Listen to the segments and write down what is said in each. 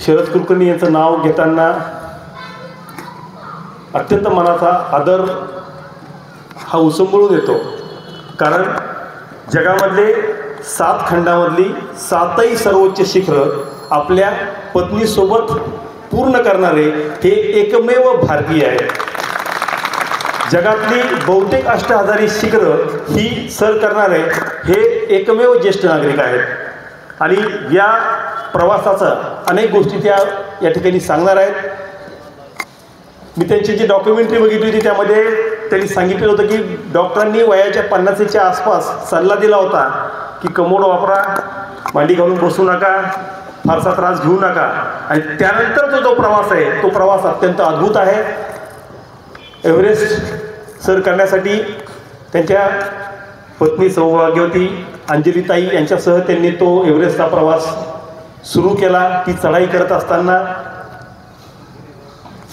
शरद कुलकर्णी यांचं नाव घेताना अत्यंत मनाचा आदर हा उसंबळून येतो, कारण जगामधले 7 खंडामधली 7ही सर्वोच्च शिखरं आपल्या पत्नीसोबत पूर्ण करणारे हे एकमेव भारतीय आहेत. जगातली बहुतेक अष्टहजारी शिखरं ही सर करणारे हे एकमेव ज्येष्ठ नागरिक आहेत आणि या प्रवासाचं अनेक गोष्टी त्या या ठिकाणी सांगणार आहेत. मी त्यांची जी डॉक्युमेंटरी बघितली होती त्यामध्ये त्यांनी सांगितलं होतं की डॉक्टरांनी वयाच्या 50च्या आसपास सल्ला दिला होता की कमोड वापरा, मांडी घालून बसू नका, फारसा त्रास घेऊ नका. आणि त्यानंतर जो प्रवास आहे तो प्रवास अत्यंत अद्भुत आहे. एव्हरेस्ट सर करण्यासाठी त्यांच्या पत्नी सौभाग्यवती अंजलीताई यांच्यासह त्यांनी तो एव्हरेस्टचा प्रवास सुरू केला. ती चढाई करत असताना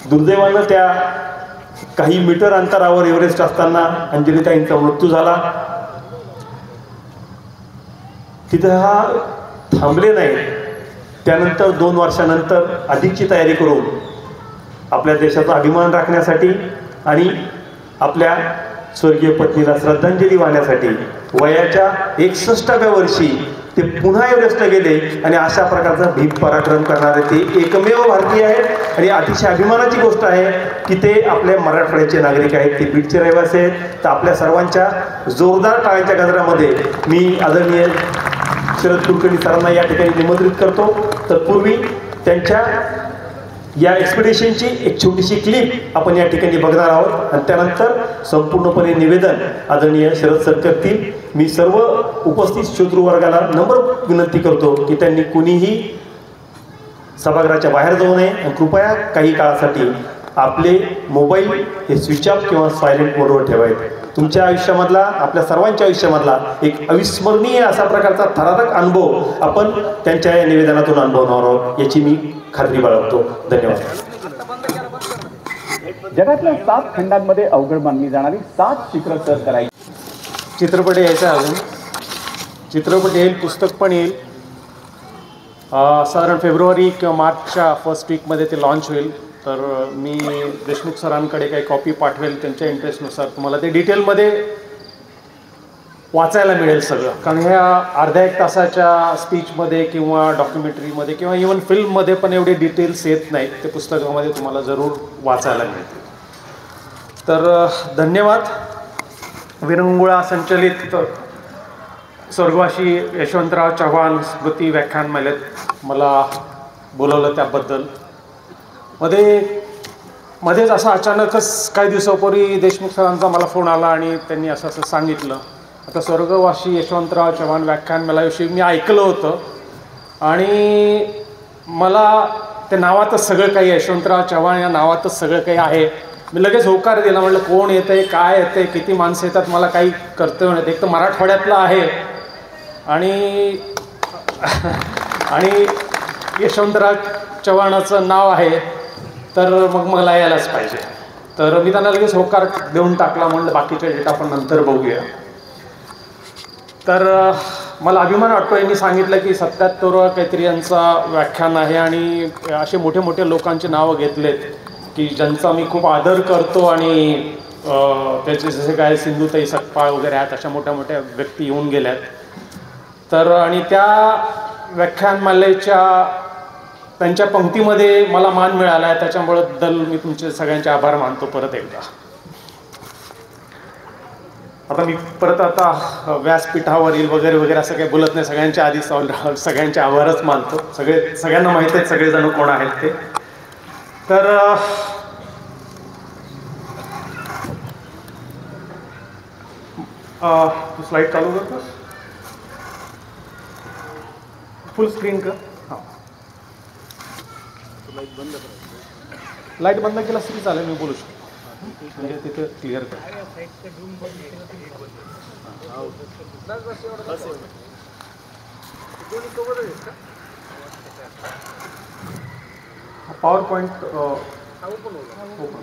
दुर्दैवानं त्या काही मीटर अंतरावर एव्हरेस्ट असताना अंजलीताईंचा मृत्यू झाला. तिथं हा थांबले नाही. त्यानंतर 2 वर्षानंतर अधिकची तयारी करून आपल्या देशाचा अभिमान राखण्यासाठी आणि आपल्या स्वर्गीय पत्नीला श्रद्धांजली वाहण्यासाठी वयाच्या 61व्या वर्षी ते पुन्हा एव्हरेस्टला गेले आणि अशा प्रकारचा भीम पराक्रम करणारे ते एकमेव भारतीय आहेत. आणि अतिशय अभिमानाची गोष्ट आहे की ते आपल्या मराठवाड्याचे नागरिक आहेत, ते बीडचे रहिवासी आहेत. तर आपल्या सर्वांच्या जोरदार टाळ्यांच्या गजरामध्ये मी आदरणीय शरद कुलकर्णी सरांना या ठिकाणी निमंत्रित करतो. तत्पूर्वी त्यांच्या या एक्सपिडिशनची एक छोटीशी क्लिप आपण या ठिकाणी बघणार आहोत आणि त्यानंतर संपूर्णपणे निवेदन आदरणीय शरद सर करतील. मी सर्व उपस्थित श्रोतृवर्गाला नम्र विनंती करतो की त्यांनी कुणीही सभागृहाच्या बाहेर जाऊ नये आणि कृपया काही काळासाठी आपले मोबाईल हे स्विच ऑफ किंवा सायलेंट मोडवर ठेवायचे. तुमच्या आयुष्यामधला, आपल्या सर्वांच्या आयुष्यामधला एक अविस्मरणीय असा प्रकारचा थरारक अनुभव आपण त्यांच्या या निवेदनातून अनुभवणार आहोत याची मी खात्री बाळगतो. धन्यवाद. जगातल्या 7 खंडांमध्ये अवघड मानली जाणारी 7 शिखरं सर करायची. चित्रपट यायचा, अजून चित्रपट येईल, पुस्तक पण येईल. साधारण फेब्रुवारी किंवा मार्चच्या फर्स्ट वीकमध्ये ते लॉन्च होईल. तर मी देशमुख सरांकडे काही कॉपी पाठवेल त्यांच्या इंटरेस्टनुसार. तुम्हाला ते डिटेलमध्ये वाचायला मिळेल सगळं, कारण ह्या अर्ध्या 1 तासाच्या स्पीचमध्ये किंवा डॉक्युमेंटरीमध्ये किंवा इवन फिल्ममध्ये पण एवढे डिटेल्स येत नाहीत. ते पुस्तकामध्ये तुम्हाला जरूर वाचायला मिळतील. तर धन्यवाद. विरंगुळा संचलित स्वर्गवासी यशवंतराव चव्हाण स्मृती व्याख्यानमालेत मला बोलवलं त्याबद्दल. मध्येच असं अचानकच काही दिवसापूर्वी देशमुख सरांचा मला फोन आला आणि त्यांनी असं सांगितलं. आता स्वर्गवासी यशवंतराव चव्हाण व्याख्यानमालाविषयी मी ऐकलं होतं आणि मला त्या नावातच सगळं काही, यशवंतराव चव्हाण या नावातच सगळं काही आहे. मी लगेच होकार दिला. म्हटलं कोण येतं आहे, काय येतं आहे, किती माणसं येतात, मला काही कर्तव्य नाही. एक तर मराठवाड्यातलं आहे आणि यशवंतराव चव्हाणाचं नाव आहे, तर मग मला यायलाच पाहिजे. तर मी त्यांना लगेच होकार देऊन टाकला. म्हणलं बाकीच्या डेट आपण नंतर बघूया. तर मला अभिमान वाटतो. यांनी सांगितलं की 77 काहीतरी यांचा व्याख्यान आहे आणि असे मोठे मोठे लोकांची नावं घेतलेत की ज्यांचा मी खूप आदर करतो आणि त्याचे जसे काय सिंधुताई सकपाळ वगैरे आहेत, अशा मोठ्या मोठ्या व्यक्ती येऊन गेल्यात. तर आणि त्या व्याख्यानमालेच्या त्यांच्या पंक्तीमध्ये मला मान मिळाला आहे, त्याच्याबद्दल मी तुमचे सगळ्यांचे आभार मानतो परत एकदा. आता मी परत व्यासपीठावरील वगैरे वगैरे असं काही बोलत नाही. सगळ्यांच्या आधी सगळ्यांचे आभारच मानतो. सगळ्यांना माहीत आहेत सगळेजण कोण आहेत ते. तर तू स्लाईड चालू करतोस, फुल स्क्रीन कर. हां, लाईट बंद केला तरी चालेल, मी बोलू शकतो. म्हणजे तिथे क्लिअर कर. Power point open.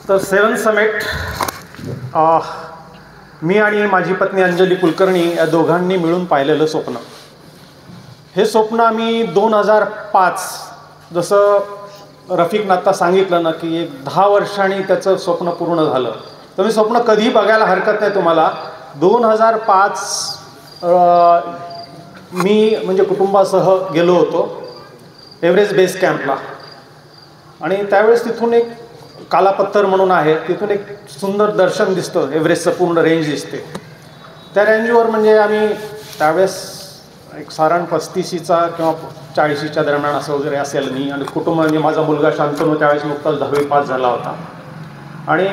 तर 7 समिट मी आणि माझी पत्नी अंजली कुलकर्णी या दोघांनी मिळून पाहिलेलं स्वप्न. हे स्वप्न आम्ही 2005, जसं रफिकनं आत्ता सांगितलं ना की एक 10 वर्षांनी त्याचं स्वप्न पूर्ण झालं. तर मी स्वप्न कधीही बघायला हरकत नाही तुम्हाला. 2005 मी म्हणजे कुटुंबासह गेलो होतो एव्हरेस्ट बेस कॅम्पला. आणि त्यावेळेस तिथून एक कालापत्थर म्हणून आहे, तिथून एक सुंदर दर्शन दिसतं, एव्हरेस्टचं पूर्ण रेंज दिसते. त्या रेंजवर म्हणजे आम्ही त्यावेळेस एक साधारण 35चा किंवा 40च्या दरम्यान असं वगैरे असेल मी, आणि कुटुंब म्हणजे माझा मुलगा शांतनू त्यावेळेस नुकताच 10वी पास झाला होता. आणि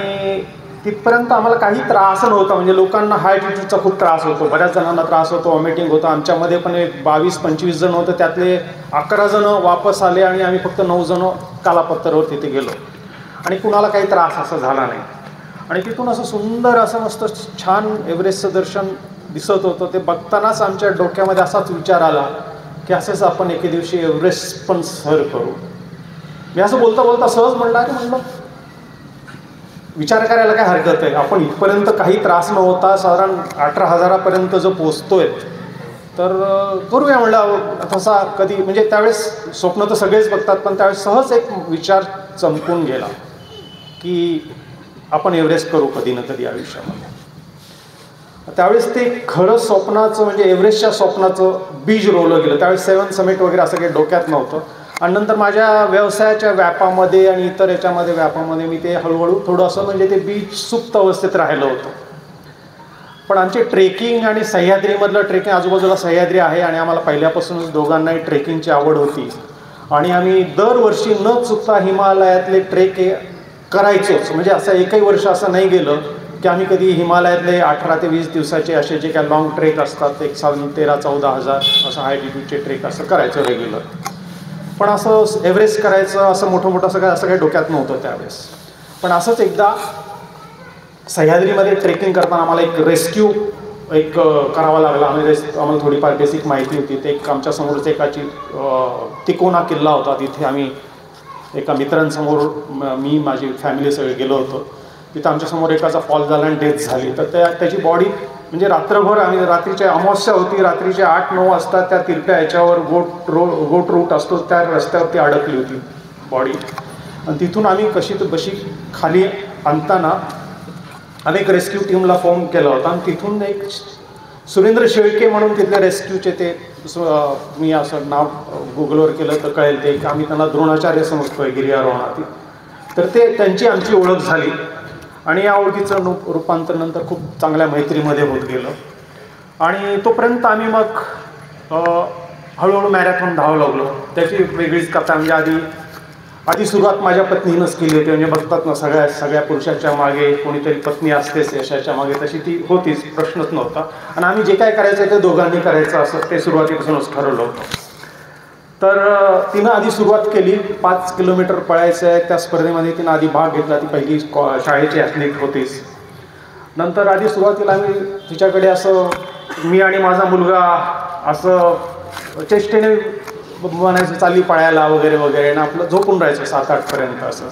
तिथपर्यंत आम्हाला काही त्रास नव्हता. म्हणजे लोकांना हाय अल्टिट्यूडचा खूप त्रास होतो, बऱ्याच जणांना त्रास होतो, वॉमिटिंग होतं. आमच्यामध्ये पण एक 22-25 जण होतं, त्यातले 11 जण वापस आले आणि आम्ही फक्त 9 जण कालापत्थरवर तिथे गेलो आणि कुणाला काही त्रास असा झाला नाही. आणि तिथून असं सुंदर असं मस्त छान एव्हरेस्टचं दर्शन दिसत होतं. ते बघतानाच आमच्या डोक्यामध्ये असाच विचार आला की असंच आपण एके दिवशी एव्हरेस्ट पण सर करू. मी असं बोलता बोलता सहज म्हणलं विचार करायला काय हरकत आहे, आपण इथपर्यंत काही त्रास न होता साधारण 18,000पर्यंत जो पोचतोय तर करूया म्हणलं. तसा कधी म्हणजे त्यावेळेस स्वप्न तर सगळेच बघतात, पण त्यावेळेस सहज एक विचार चमकून गेला की आपण एव्हरेस्ट करू कधी ना कधी आयुष्यामध्ये. त्यावेळेस ते खरं स्वप्नाचं म्हणजे एव्हरेस्टच्या स्वप्नाचं बीज रोवलं गेलं. त्यावेळेस 7 समिट वगैरे असं काही डोक्यात नव्हतं. आणि नंतर माझ्या व्यवसायाच्या व्यापामध्ये आणि इतर याच्यामध्ये व्यापामध्ये मी ते हळूहळू थोडं असं म्हणजे ते बीज सुप्त अवस्थेत राहिलं होतं. पण आमचे ट्रेकिंग आणि सह्याद्रीमधलं ट्रेकिंग, आजूबाजूला सह्याद्री आहे आणि आम्हाला पहिल्यापासूनच दोघांनाही ट्रेकिंगची आवड होती. आणि आम्ही दरवर्षी न चुकता हिमालयातले ट्रेक हे करायचोच. म्हणजे असं एकही वर्ष असं नाही गेलं की आम्ही कधी हिमालयातले 18 ते 20 दिवसाचे असे जे काय लॉंग ट्रेक असतात, एक 13-14 हजार असं हाय अल्टिट्यूडचे ट्रेक असं करायचं रेग्युलर. पण असं एव्हरेस्ट करायचं असं मोठं असं काही डोक्यात नव्हतं त्यावेळेस. पण असंच एकदा सह्याद्रीमध्ये ट्रेकिंग करताना आम्हाला एक रेस्क्यू करावा लागला. आम्हाला थोडीफार बेसिक माहिती होती. ते एक आमच्या समोरच एकाची तिकोना किल्ला होता, तिथे आम्ही एका मित्रांसमोर मी माझी फॅमिली सगळे गेलो होतो. तिथं आमच्यासमोर एकाचा फॉल झाला आणि डेथ झाली. तर त्याची बॉडी म्हणजे रात्रभर आम्ही, रात्रीची अमावस्या होती, रात्रीचे 8-9 वाजता त्या तिरप्या ह्याच्यावर गोट रूट असतो त्या रस्त्यावरती अडकली होती बॉडी. आणि तिथून आम्ही कशी खाली आणताना आम्ही एक रेस्क्यू टीमला फोन केला होता. आणि तिथून एक सुरेंद्र शेळके म्हणून तिथले रेस्क्यूचे ते मी असं नाव गुगलवर केलं तर कळेल ते, आम्ही त्यांना द्रोणाचार्य समजतोय गिर्यारोहणातील. तर त्यांची आमची ओळख झाली आणि या ओळखीचं रूपांतर नंतर खूप चांगल्या मैत्रीमध्ये होत गेलं. आणि तोपर्यंत आम्ही मग हळूहळू मॅरेथॉन धावायला लागलो. त्याची वेगळीच कथा. म्हणजे आधी सुरुवात माझ्या पत्नीनंच केली होती. म्हणजे बघतात ना सगळ्या पुरुषाच्या मागे कोणीतरी पत्नी असतेच यशाच्या मागे, तशी ती होतीच, प्रश्नच नव्हता. आणि आम्ही जे काय करायचं ते दोघांनी करायचं असं ते सुरुवातीपासूनच ठरवलं होतं. तर तिनं आधी सुरुवात केली. 5 किलोमीटर पळायचं आहे त्या स्पर्धेमध्ये तिनं आधी भाग घेतला. ती पहिली शाळेची ॲथलीट होतीच. नंतर आधी सुरुवातीला आम्ही तिच्याकडे असं मी आणि माझा मुलगा असं चेष्टेने म्हणायचं चालली पळायला वगैरे वगैरे, आणि आपलं झोपून राहायचं 7-8पर्यंत असं.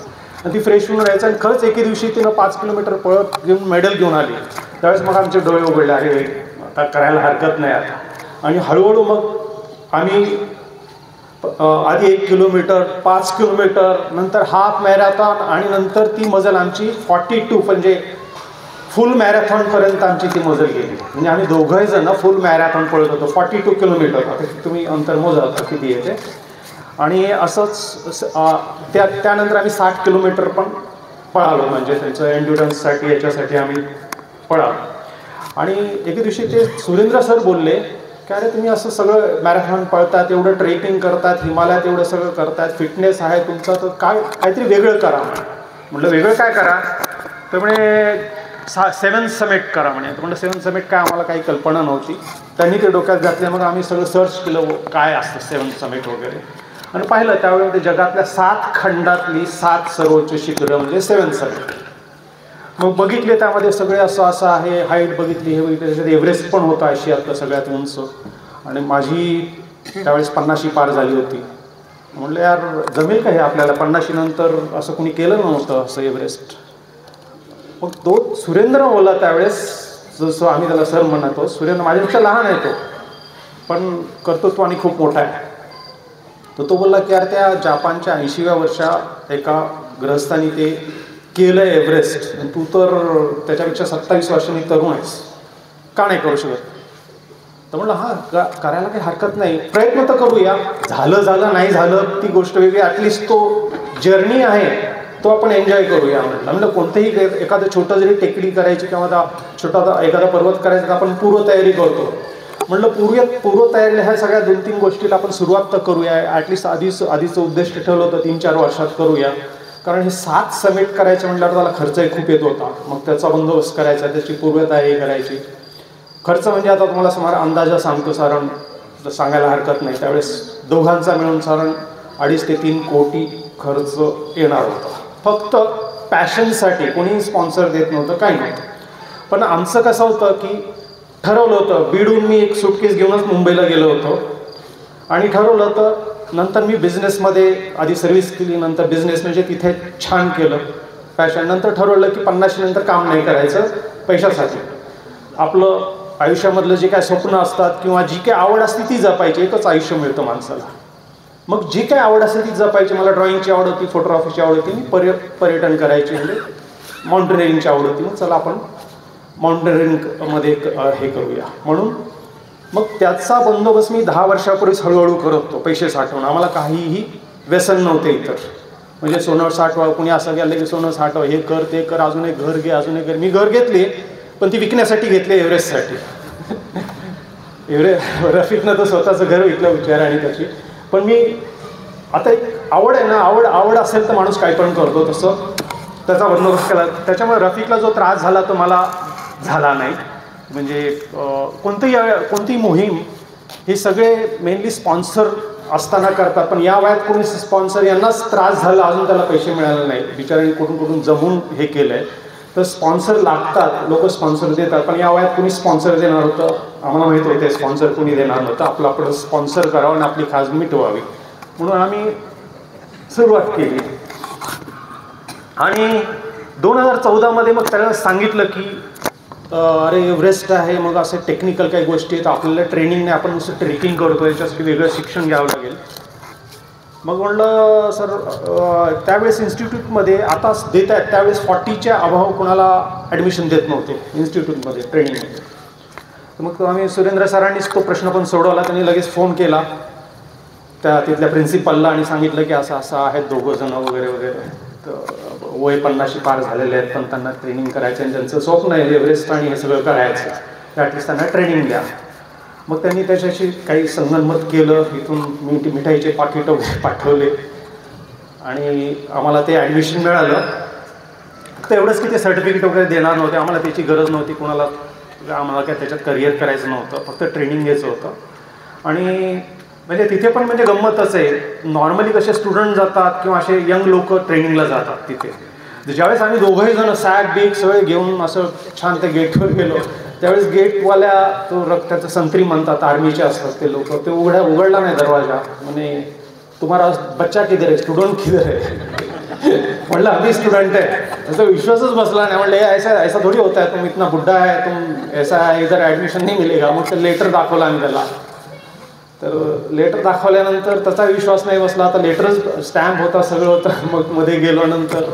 आणि ती फ्रेश होऊन राहायचं. आणि खरंच एके दिवशी तिनं 5 किलोमीटर पळत घेऊन मेडल घेऊन आली. त्यावेळेस मग आमचे डोळे उघडले, अरे आता करायला हरकत नाही आता. आणि हळूहळू मग आम्ही आधी 1 किलोमीटर, 5 किलोमीटर, नंतर हाफ मॅरेथॉन, आणि नंतर ती मजल आमची 42 म्हणजे फुल मॅरेथॉनपर्यंत आमची ती मजल गेली. म्हणजे आम्ही दोघंही जण फुल मॅरेथॉन पळत होतो. 42 किलोमीटर. आता तुम्ही अंतर मोजा होता किती येते. आणि असंच त्यानंतर आम्ही 60 किलोमीटर पण पळालो. म्हणजे त्यांचं एन्ड्युरन्ससाठी याच्यासाठी आम्ही पळालो. आणि एके दिवशी ते सुरेंद्र सर बोलले की अरे तुम्ही असं सगळं मॅरेथॉन पळतात, एवढं ट्रेकिंग करतात, हिमालयात एवढं सगळं करतात, फिटनेस आहे तुमचा, तर काहीतरी वेगळं करा. म्हटलं वेगळं काय करा, तर म्हणे 7 समिट करा म्हणे. तर म्हटलं 7 समिट काय, आम्हाला काही कल्पना नव्हती. त्यांनी ते डोक्यात घातले. मग आम्ही सगळं सर्च केलं काय असतं 7 समिट वगैरे, आणि पाहिलं त्यावेळी ते जगातल्या 7 खंडातली 7 सर्वोच्च शिखरं म्हणजे 7 समिट. मग बघितले त्यामध्ये सगळे असं आहे, हाईट बघितली, हे बघितले. त्याच्यात एव्हरेस्ट पण होता आशियातलं सगळ्यात उंच. आणि माझी त्यावेळेस 50 पार झाली होती. म्हटलं यार जमेल का हे आपल्याला, 50 नंतर असं कोणी केलं नव्हतं असं एव्हरेस्ट. मग तो सुरेंद्र बोलला त्यावेळेस, जसं आम्ही त्याला सर म्हणतो, सुरेंद्र माझ्यापेक्षा लहान आहे तो, पण कर्तृत्वाने खूप मोठा आहे. तर तो बोलला की यार त्या जापानच्या 80व्या वर्षा एका गृहस्थानी ते केलं आहे एव्हरेस्ट, तू तर त्याच्यापेक्षा 27 वर्षांनी तरुण आहेस, का नाही करू शकत? तर म्हणलं हां करायला काही हरकत नाही, प्रयत्न तर करूया. झालं नाही झालं ती गोष्ट वेगळी, ॲटलिस्ट तो जर्नी आहे तो आपण एन्जॉय करूया. म्हणलं कोणतंही एखादं छोटं जरी टेकडी करायची किंवा छोटा एखादा पर्वत करायचा तर आपण पूर्वतयारी करतो. म्हणलं पूर्वतयारीला ह्या सगळ्या 2-3 गोष्टीला आपण सुरुवात तर करूया. ॲटलिस्ट आधीचं उद्दिष्ट ठेवलं होतं 3-4 वर्षात करूया. कारण हे 7 समिट करायचे म्हटल्यावर त्याला खर्चही खूप येत होता. मग त्याचा बंदोबस्त करायचा, त्याची पूर्वतयारी करायची. खर्च म्हणजे आता तुम्हाला सुमारे अंदाजा सांगतो, साधारण सांगायला हरकत नाही, त्यावेळेस दोघांचा मिळून साधारण 2.5 ते 3 कोटी खर्च येणार होता. फक्त पॅशनसाठी. कोणीही स्पॉन्सर देत नव्हतं, काही नव्हतं. पण आमचं कसं होतं की ठरवलं होतं, बीडहून मी एक सुटकेस घेऊनच मुंबईला गेलो होतो आणि ठरवलं होतं नंतर मी बिझनेसमध्ये आधी सर्व्हिस केली, नंतर बिझनेस म्हणजे तिथे छान केलं पॅशन. नंतर ठरवलं की 50 नंतर काम नाही करायचं पैशासाठी. आपलं आयुष्यामधलं जे काय स्वप्न असतात किंवा जी काय आवड असते ती जपायची. एकच आयुष्य मिळतं माणसाला. मग जी काय आवड असते ती जपायची. मला ड्रॉइंगची आवड होती, फोटोग्राफीची आवड होती, मी पर्यटन करायची, म्हणजे माउंटेनिअरिंगची आवड होती. मग चला आपण माउंटेनिअरिंगमध्ये हे करूया म्हणून मग त्याचा बंदोबस्त मी 10 वर्षापूर्वीच हळूहळू करत होतो, पैसे साठवून. आम्हाला काहीही व्यसन नव्हते इतर. म्हणजे सोनं साठवा, कुणी असं गेलं की सोनं साठवा, हे कर ते कर, अजून एक घर घे, अजून एक घर. मी घर घेतली पण ती विकण्यासाठी घेतली, एव्हरेस्टसाठी. रफिकनं तर स्वतःचं घर विकलं विचार त्याची. पण मी आता एक आवड आहे ना, आवड असेल तर माणूस काय पण करतो, तसं त्याचा बंदोबस्त केला. त्याच्यामुळे रफिकला जो त्रास झाला तो मला झाला नाही. म्हणजे कोणतीही मोहीम हे सगळे मेनली स्पॉन्सर असताना करतात, पण या वयात कोणी स्पॉन्सर यांनाच त्रास झाला, अजून त्याला पैसे मिळाले नाही. बिचारांनी कुठून जमून हे केलं आहे. तर स्पॉन्सर लागतात, लोक स्पॉन्सर देतात, पण या वयात कोणी स्पॉन्सर देणार होतं आम्हाला माहीत होते. स्पॉन्सर कोणी देणार नव्हतं. आपलं स्पॉन्सर करावं आणि आपली खाजगी मिटवावी म्हणून आम्ही सुरुवात केली. आणि 2014 मग त्याला सांगितलं की अरे एव्हरेस्ट आहे, मग असं टेक्निकल काही गोष्टी आहेत, आपल्याला ट्रेनिंग नाही, आपण नुसतं ट्रेकिंग करतो, याच्यासाठी वेगळं शिक्षण घ्यावं लागेल. मग म्हणलं सर त्यावेळेस इन्स्टिट्यूटमध्ये आता देत आहेत, त्यावेळेस 40च्या अभाव कोणाला ॲडमिशन देत नव्हते इन्स्टिट्यूटमध्ये ट्रेनिंगमध्ये. मग आम्ही सुरेंद्र सरांनीच तो प्रश्न पण सोडवला. त्यांनी लगेच फोन केला तिथल्या प्रिन्सिपलला आणि सांगितलं की असं आहेत 2 जण वगैरे. तर वय 50 पार झालेले आहेत, पण त्यांना ट्रेनिंग करायचं आणि ज्यांचं स्वप्न आहे एव्हरेस्ट आणि हे सगळं करायचं, ॲटलिस्ट त्यांना ट्रेनिंग द्या. मग त्यांनी त्याच्याशी काही संगनमत केलं. इथून मिठाईचे पाकिट वगैरे पाठवले आणि आम्हाला ते ॲडमिशन मिळालं. फक्त एवढंच की ते सर्टिफिकेट वगैरे देणार नव्हते, आम्हाला त्याची गरज नव्हती कोणाला, आम्हाला काय त्याच्यात करिअर करायचं नव्हतं, फक्त ट्रेनिंग घ्यायचं होतं. आणि म्हणजे तिथे पण म्हणजे गंमतच आहे. नॉर्मली कसे स्टुडंट जातात किंवा असे यंग लोक ट्रेनिंगला जातात तिथे. ज्यावेळेस आम्ही दोघंही जण सॅग बीग सगळे घेऊन असं छान त्या गेटवर गेलो, त्यावेळेस गेटवाल्या तो रक्ताचं संत्री म्हणतात, आर्मीचे असतात ते लोक, ते उघडला नाही दरवाजा. म्हणजे तुम्हाला बच्चा किधर आहे, स्टुडंट किधर आहे. म्हणलं अभी स्टुडंट आहे. त्याचा विश्वासच बसला नाही. म्हणलं ऐसा थोडी होता है, तुम इतना बुड्ढा है, तुम ऐसा है, इधर ॲडमिशन नाही मिलेगा. मग ते लेटर दाखवलं आम्ही त्याला. तर लेटर दाखवल्यानंतर त्याचा विश्वास नाही बसला. आता लेटरच स्टॅम्प होता, सगळं होतं. मग मध्ये गेल्यानंतर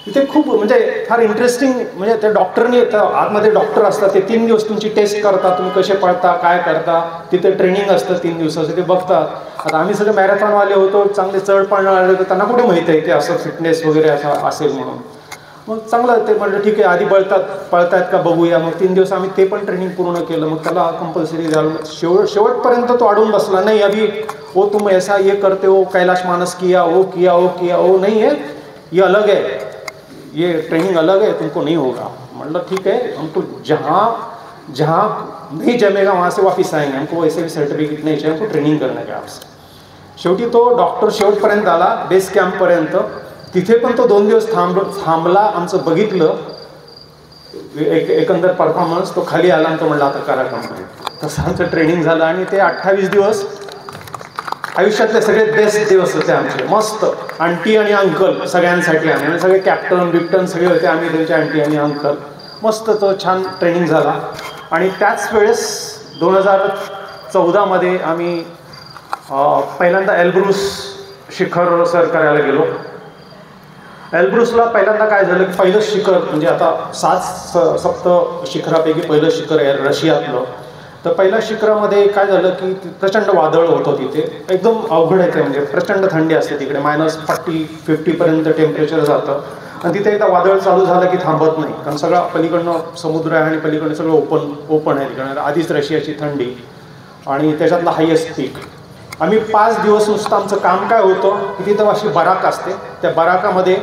तिथे खूप म्हणजे फार इंटरेस्टिंग, म्हणजे त्या डॉक्टरनी आतमध्ये डॉक्टर असतात, ते 3 दिवस तुमची टेस्ट करतात, तुम्ही कसे पळता काय करता, तिथे ट्रेनिंग असतं 3 दिवसाचं, ते बघतात. आता आम्ही सगळे मॅरेथॉनवाले होतो, चांगले चढ पळणारे होते, त्यांना कुठे माहिती आहे की असं फिटनेस वगैरे असं असेल म्हणून. मग चांगलं ते म्हटलं ठीक आहे, आधी पळतायत का बघूया. मग 3 दिवस आम्ही ते पण ट्रेनिंग पूर्ण केलं. मग त्याला कंपल्सरी झालं. शेवटपर्यंत तो अडून बसला, नाही अभी वो तुम ऐसा ये करते हो, कैलाश मानस किया वो नहीं है, ये अलग है, ये ट्रेनिंग अलग है, तुमको नहीं होगा. मतलब ठीक है, हमको जहाँ नहीं जमेगा वहाँ से वापस आएंगे, हमको वैसे भी सर्टिफिकेट नहीं चाहिए, हमको ट्रेनिंग करने का आपसे. शेवटी तो डॉक्टर शेवटपर्यंत आला, बेस कॅम्पपर्यंत. तिथे पण तो 2 दिवस थांबला, आमचं बघितलं एकंदर परफॉर्मन्स. तो खाली आला आणि तो म्हणला आता करा कंप्लीट. तसं आमचं ट्रेनिंग झालं आणि ते 28 दिवस आयुष्यातले सगळे बेस्ट दिवस होते आमचे. मस्त आंटी आणि अंकल सगळ्यांसाठी आम्ही सगळे कॅप्टन बिप्टन सगळे होते आम्ही त्यांचे आंटी आणि अंकल. मस्त तो छान ट्रेनिंग झाला. आणि त्याच वेळेस 2014मध्ये आम्ही पहिल्यांदा एल्ब्रुस शिखर सर करायला गेलो. एल्ब्रुसला पहिल्यांदा काय झालं की पहिलं शिखर म्हणजे आता 7 सप्त शिखरापैकी पहिलं शिखर आहे रशियातलं. तर पहिल्या शिखरामध्ये काय झालं की प्रचंड वादळ होतं तिथे. एकदम अवघड आहे ते, म्हणजे प्रचंड थंडी असते तिकडे, -40-50पर्यंत टेम्परेचर जातं. आणि तिथे एकदा वादळ चालू झालं की थांबत नाही, कारण सगळं पलीकडनं समुद्र आहे आणि पलीकडनं सगळं ओपन आहे तिकडे. आधीच रशियाची थंडी आणि त्याच्यातलं हायेस्ट पीक. आम्ही 5 दिवस नुसतं आमचं काम काय होतं की तिथं अशी बराक असते, त्या बराकामध्ये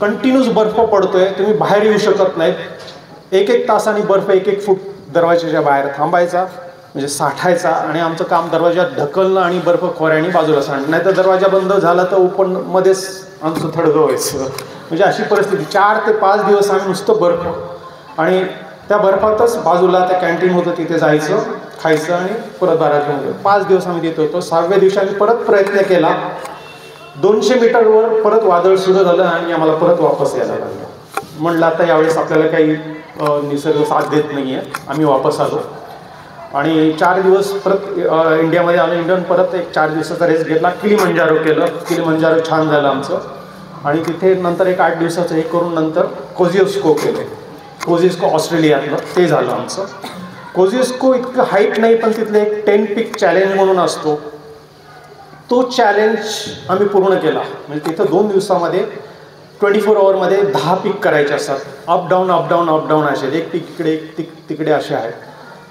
कंटिन्यूस बर्फ पडतोय, तुम्ही बाहेर येऊ शकत नाहीत. 1-1 तासांनी बर्फ 1-1 फूट दरवाजाच्या बाहेर थांबायचा, म्हणजे साठायचा. आणि आमचं काम दरवाजात ढकलणं आणि बर्फ खोऱ्याने बाजूला सांडणं, नाही तर दरवाजा बंद झाला तर ओपन मध्येच आमचं थडगं व्हायचं. म्हणजे अशी परिस्थिती. 4 ते 5 दिवस आम्ही नुसतं बर्फ आणि त्या बर्फातच बाजूला त्या कॅन्टीन होतं तिथे जायचं, खायचं आणि परत बारामध्ये. 5 दिवस आम्ही तिथे होतो. 6व्या दिवशी आम्ही परत प्रयत्न केला. 200 मीटरवर परत वादळ सुरू झालं आणि आम्हाला परत वापस यायला लागलं. म्हणलं आता यावेळेस आपल्याला काही निसर्ग साथ देत नाही आहे. आम्ही वापस आलो आणि 4 दिवस परत इंडियामध्ये आलो. इंडियन परत एक 4 दिवसाचा रेस घेतला. किलिमंजारो केलं. किलिमंजारो छान झालं आमचं. आणि तिथे नंतर एक 8 दिवसाचं हे करून नंतर कोझिस्को केलं. कोझिस्को ऑस्ट्रेलियातलं ते झालं आमचं. कोझिस्को इतकं हाईट नाही, पण तिथलं एक 10 पीक चॅलेंज म्हणून असतो, तो चॅलेंज आम्ही पूर्ण केला. म्हणजे तिथं 2 दिवसामध्ये 24 आवरमध्ये 10 पीक करायचे असतात. Up down up down up down असे, एक पीक इकडे एक तिकडे असे आहेत.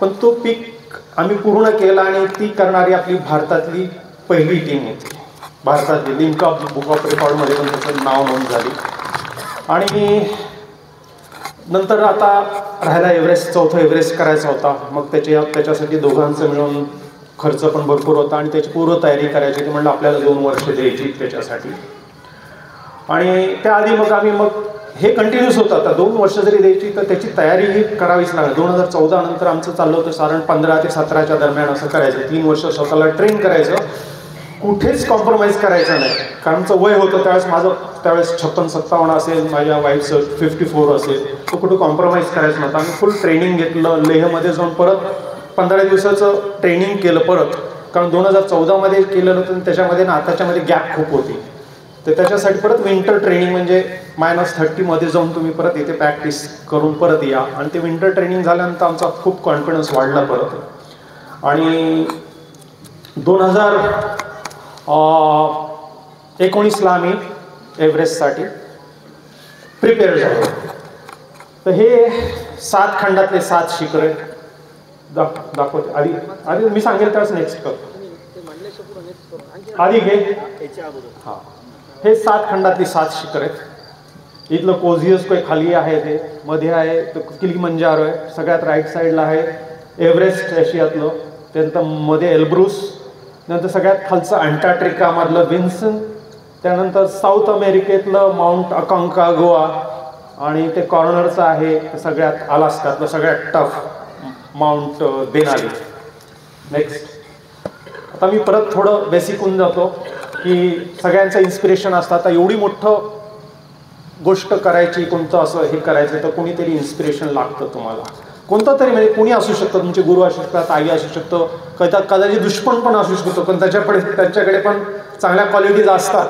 पण तो पीक आम्ही पूर्ण केला आणि ती करणारी आपली भारतातली पहिली टीम होती. भारतातली लिंक ऑफ बुक ऑफ रेकॉर्डमध्ये पण त्याचं नाव नोंद झाली. आणि नंतर आता राहायला एव्हरेस्ट, 4थं एव्हरेस्ट करायचा होता. मग त्याच्यासाठी दोघांचं मिळून खर्च पण भरपूर होता आणि त्याची पूर्व तयारी करायची. ते म्हणलं आपल्याला 2 वर्ष द्यायची त्याच्यासाठी. आणि त्याआधी मग हे कंटिन्यूस होतं. आता 2 वर्ष जरी द्यायची तर त्याची तयारी ही करावीच लागेल. 2014 नंतर आमचं चाललं होतं साधारण 15 ते 17च्या दरम्यान असं करायचं. 3 वर्ष स्वतःला ट्रेन करायचं, कुठेच कॉम्प्रोमाइज करायचं नाही. कारण आमचं वय होतं त्यावेळेस, माझं त्यावेळेस 56-57 असेल, माझ्या वाईफचं 54 असेल. तो कुठं कॉम्प्रोमाइज करायचं नव्हतं. आम्ही फुल ट्रेनिंग घेतलं. लेहमध्ये जाऊन परत 15 दिवसाचं ट्रेनिंग केलं परत, कारण 2014मध्ये केलेलं होतं त्याच्यामध्ये ना आताच्यामध्ये गॅप खूप होती. तर त्याच्यासाठी परत विंटर ट्रेनिंग म्हणजे -30मध्ये जाऊन तुम्ही परत इथे प्रॅक्टिस करून परत या. आणि ते विंटर ट्रेनिंग झाल्यानंतर आमचा खूप कॉन्फिडन्स वाढला परत. आणि 2019ला आम्ही एव्हरेस्टसाठी प्रिपेअर झालो. तर हे 7 खंडातले 7 शिखर आहेत. दाखवते आधी मी सांगेल त्याच नेक्स्ट कर आधी घे. हां, हे 7 खंडातली 7 शिखर आहेत. इथलं कोझिस्को खाली आहे, ते मध्ये आहे, तो किलिमंजारो आहे, सगळ्यात राईट साईडला आहे एव्हरेस्ट रशियातलं, त्यानंतर मध्ये एल्ब्रुस, नंतर सगळ्यात खालचं अंटार्क्टिकामधलं विन्सन, त्यानंतर साऊथ अमेरिकेतलं माउंट अकांकागुआ आणि ते कॉर्नरचं आहे सगळ्यात अलास्कातलं सगळ्यात टफ माउंट देनाली. नेक्स्ट आता मी परत थोडं बेसिक होऊन जातो की सगळ्यांचं इन्स्पिरेशन असतं. आता एवढी मोठं गोष्ट करायची, कोणतं असं हे करायचं तर कोणीतरी इन्स्पिरेशन लागतं तुम्हाला. कोणतं तरी, म्हणजे कोणी असू शकतं, तुमचे गुरु असू शकतात, आई असू शकतो, कदाचित दुश्मन पण असू शकतो, पण त्यांच्याकडे पण चांगल्या क्वालिटीज असतात.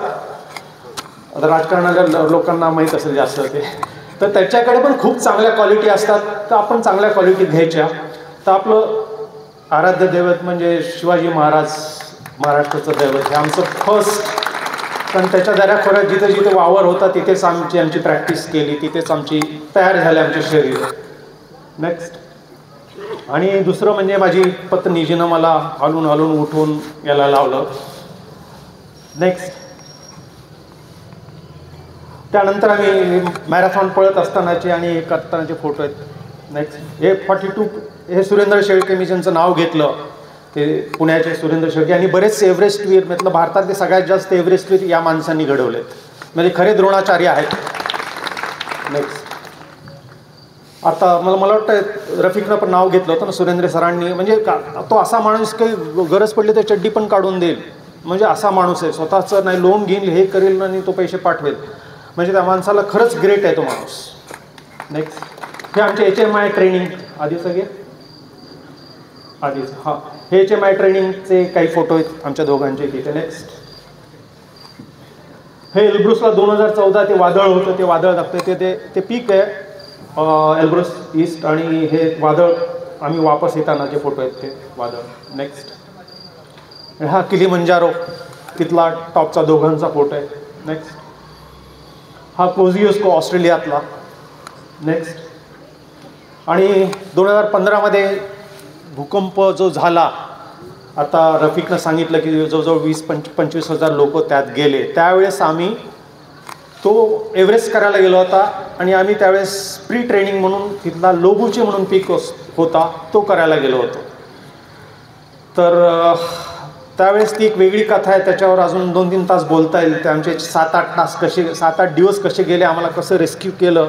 आता राजकारणाच्या लोकांना माहीत असेल जास्त ते, तर त्याच्याकडे पण खूप चांगल्या क्वालिटी असतात. तर आपण चांगल्या क्वालिटी घ्यायच्या. तर आपलं आराध्य दैवत म्हणजे शिवाजी महाराज, महाराष्ट्राचं दैवत, हे आमचं फर्स्ट. कारण त्याच्या दऱ्याखोऱ्यात जिथे जिथे वावर होता तिथेच आमची प्रॅक्टिस केली, तिथेच आमची तयार झाली आमचे शरीर. नेक्स्ट आणि दुसरं म्हणजे माझी पत्नी, जिनं मला हलून हलून उठून यायला लावलं. नेक्स्ट त्यानंतर आम्ही मॅरेथॉन पळत असतानाचे आणि करतानाचे फोटो आहेत. नेक्स्ट हे 42, हे सुरेंद्र शेळके, मी ज्यांचं नाव घेतलं ते पुण्याचे सुरेंद्र शेळके, आणि बरेचसे एव्हरेस्टवीर, मतलब भारतातले सगळ्यात जास्त एव्हरेस्टवीर या माणसांनी घडवलेत, म्हणजे खरे द्रोणाचार्य आहेत. नेक्स्ट आता मला वाटतं रफिकनं पण नाव घेतलं होतं ना सुरेंद्र सरांनी, म्हणजे तो असा माणूस काही गरज पडली तर चड्डी पण काढून देईल, म्हणजे असा माणूस आहे. स्वतःचं नाही लोन घेईल, हे करेल आणि तो पैसे पाठवेल, म्हणजे त्या माणसाला खरंच ग्रेट आहे तो माणूस. नेक्स्ट हे आमचे HMI ट्रेनिंग आधी सगळे आधीच हां हे HMI ट्रेनिंगचे काही फोटो आहेत आमच्या दोघांचे तिथे. नेक्स्ट हे एल्ब्रुसला 2014 ते वादळ होतं, ते वादळ दाखतं ते पीक आहे एल्ब्रुस ईस्ट, आणि हे वादळ आम्ही वापस येतानाचे फोटो आहेत ते वादळ. नेक्स्ट हा किलीमंजारो तिथला टॉपचा दोघांचा फोटो आहे. नेक्स्ट हा कोझियोस्को ऑस्ट्रेलियातला. नेक्स्ट आणि 2015 भूकंप जो झाला, आता रफिकनं सांगितलं की जवळजवळ 20-25 हजार लोक त्यात गेले. त्यावेळेस आम्ही तो एव्हरेस्ट करायला गेलो होता, आणि आम्ही त्यावेळेस प्री ट्रेनिंग म्हणून तिथला लोबूचे म्हणून पीक होता तो करायला गेलो होतो. तर त्यावेळेस ती एक वेगळी कथा आहे, त्याच्यावर अजून 2-3 तास बोलता येईल. ते आमचे 7-8 दिवस कसे गेले, आम्हाला कसं रेस्क्यू केलं,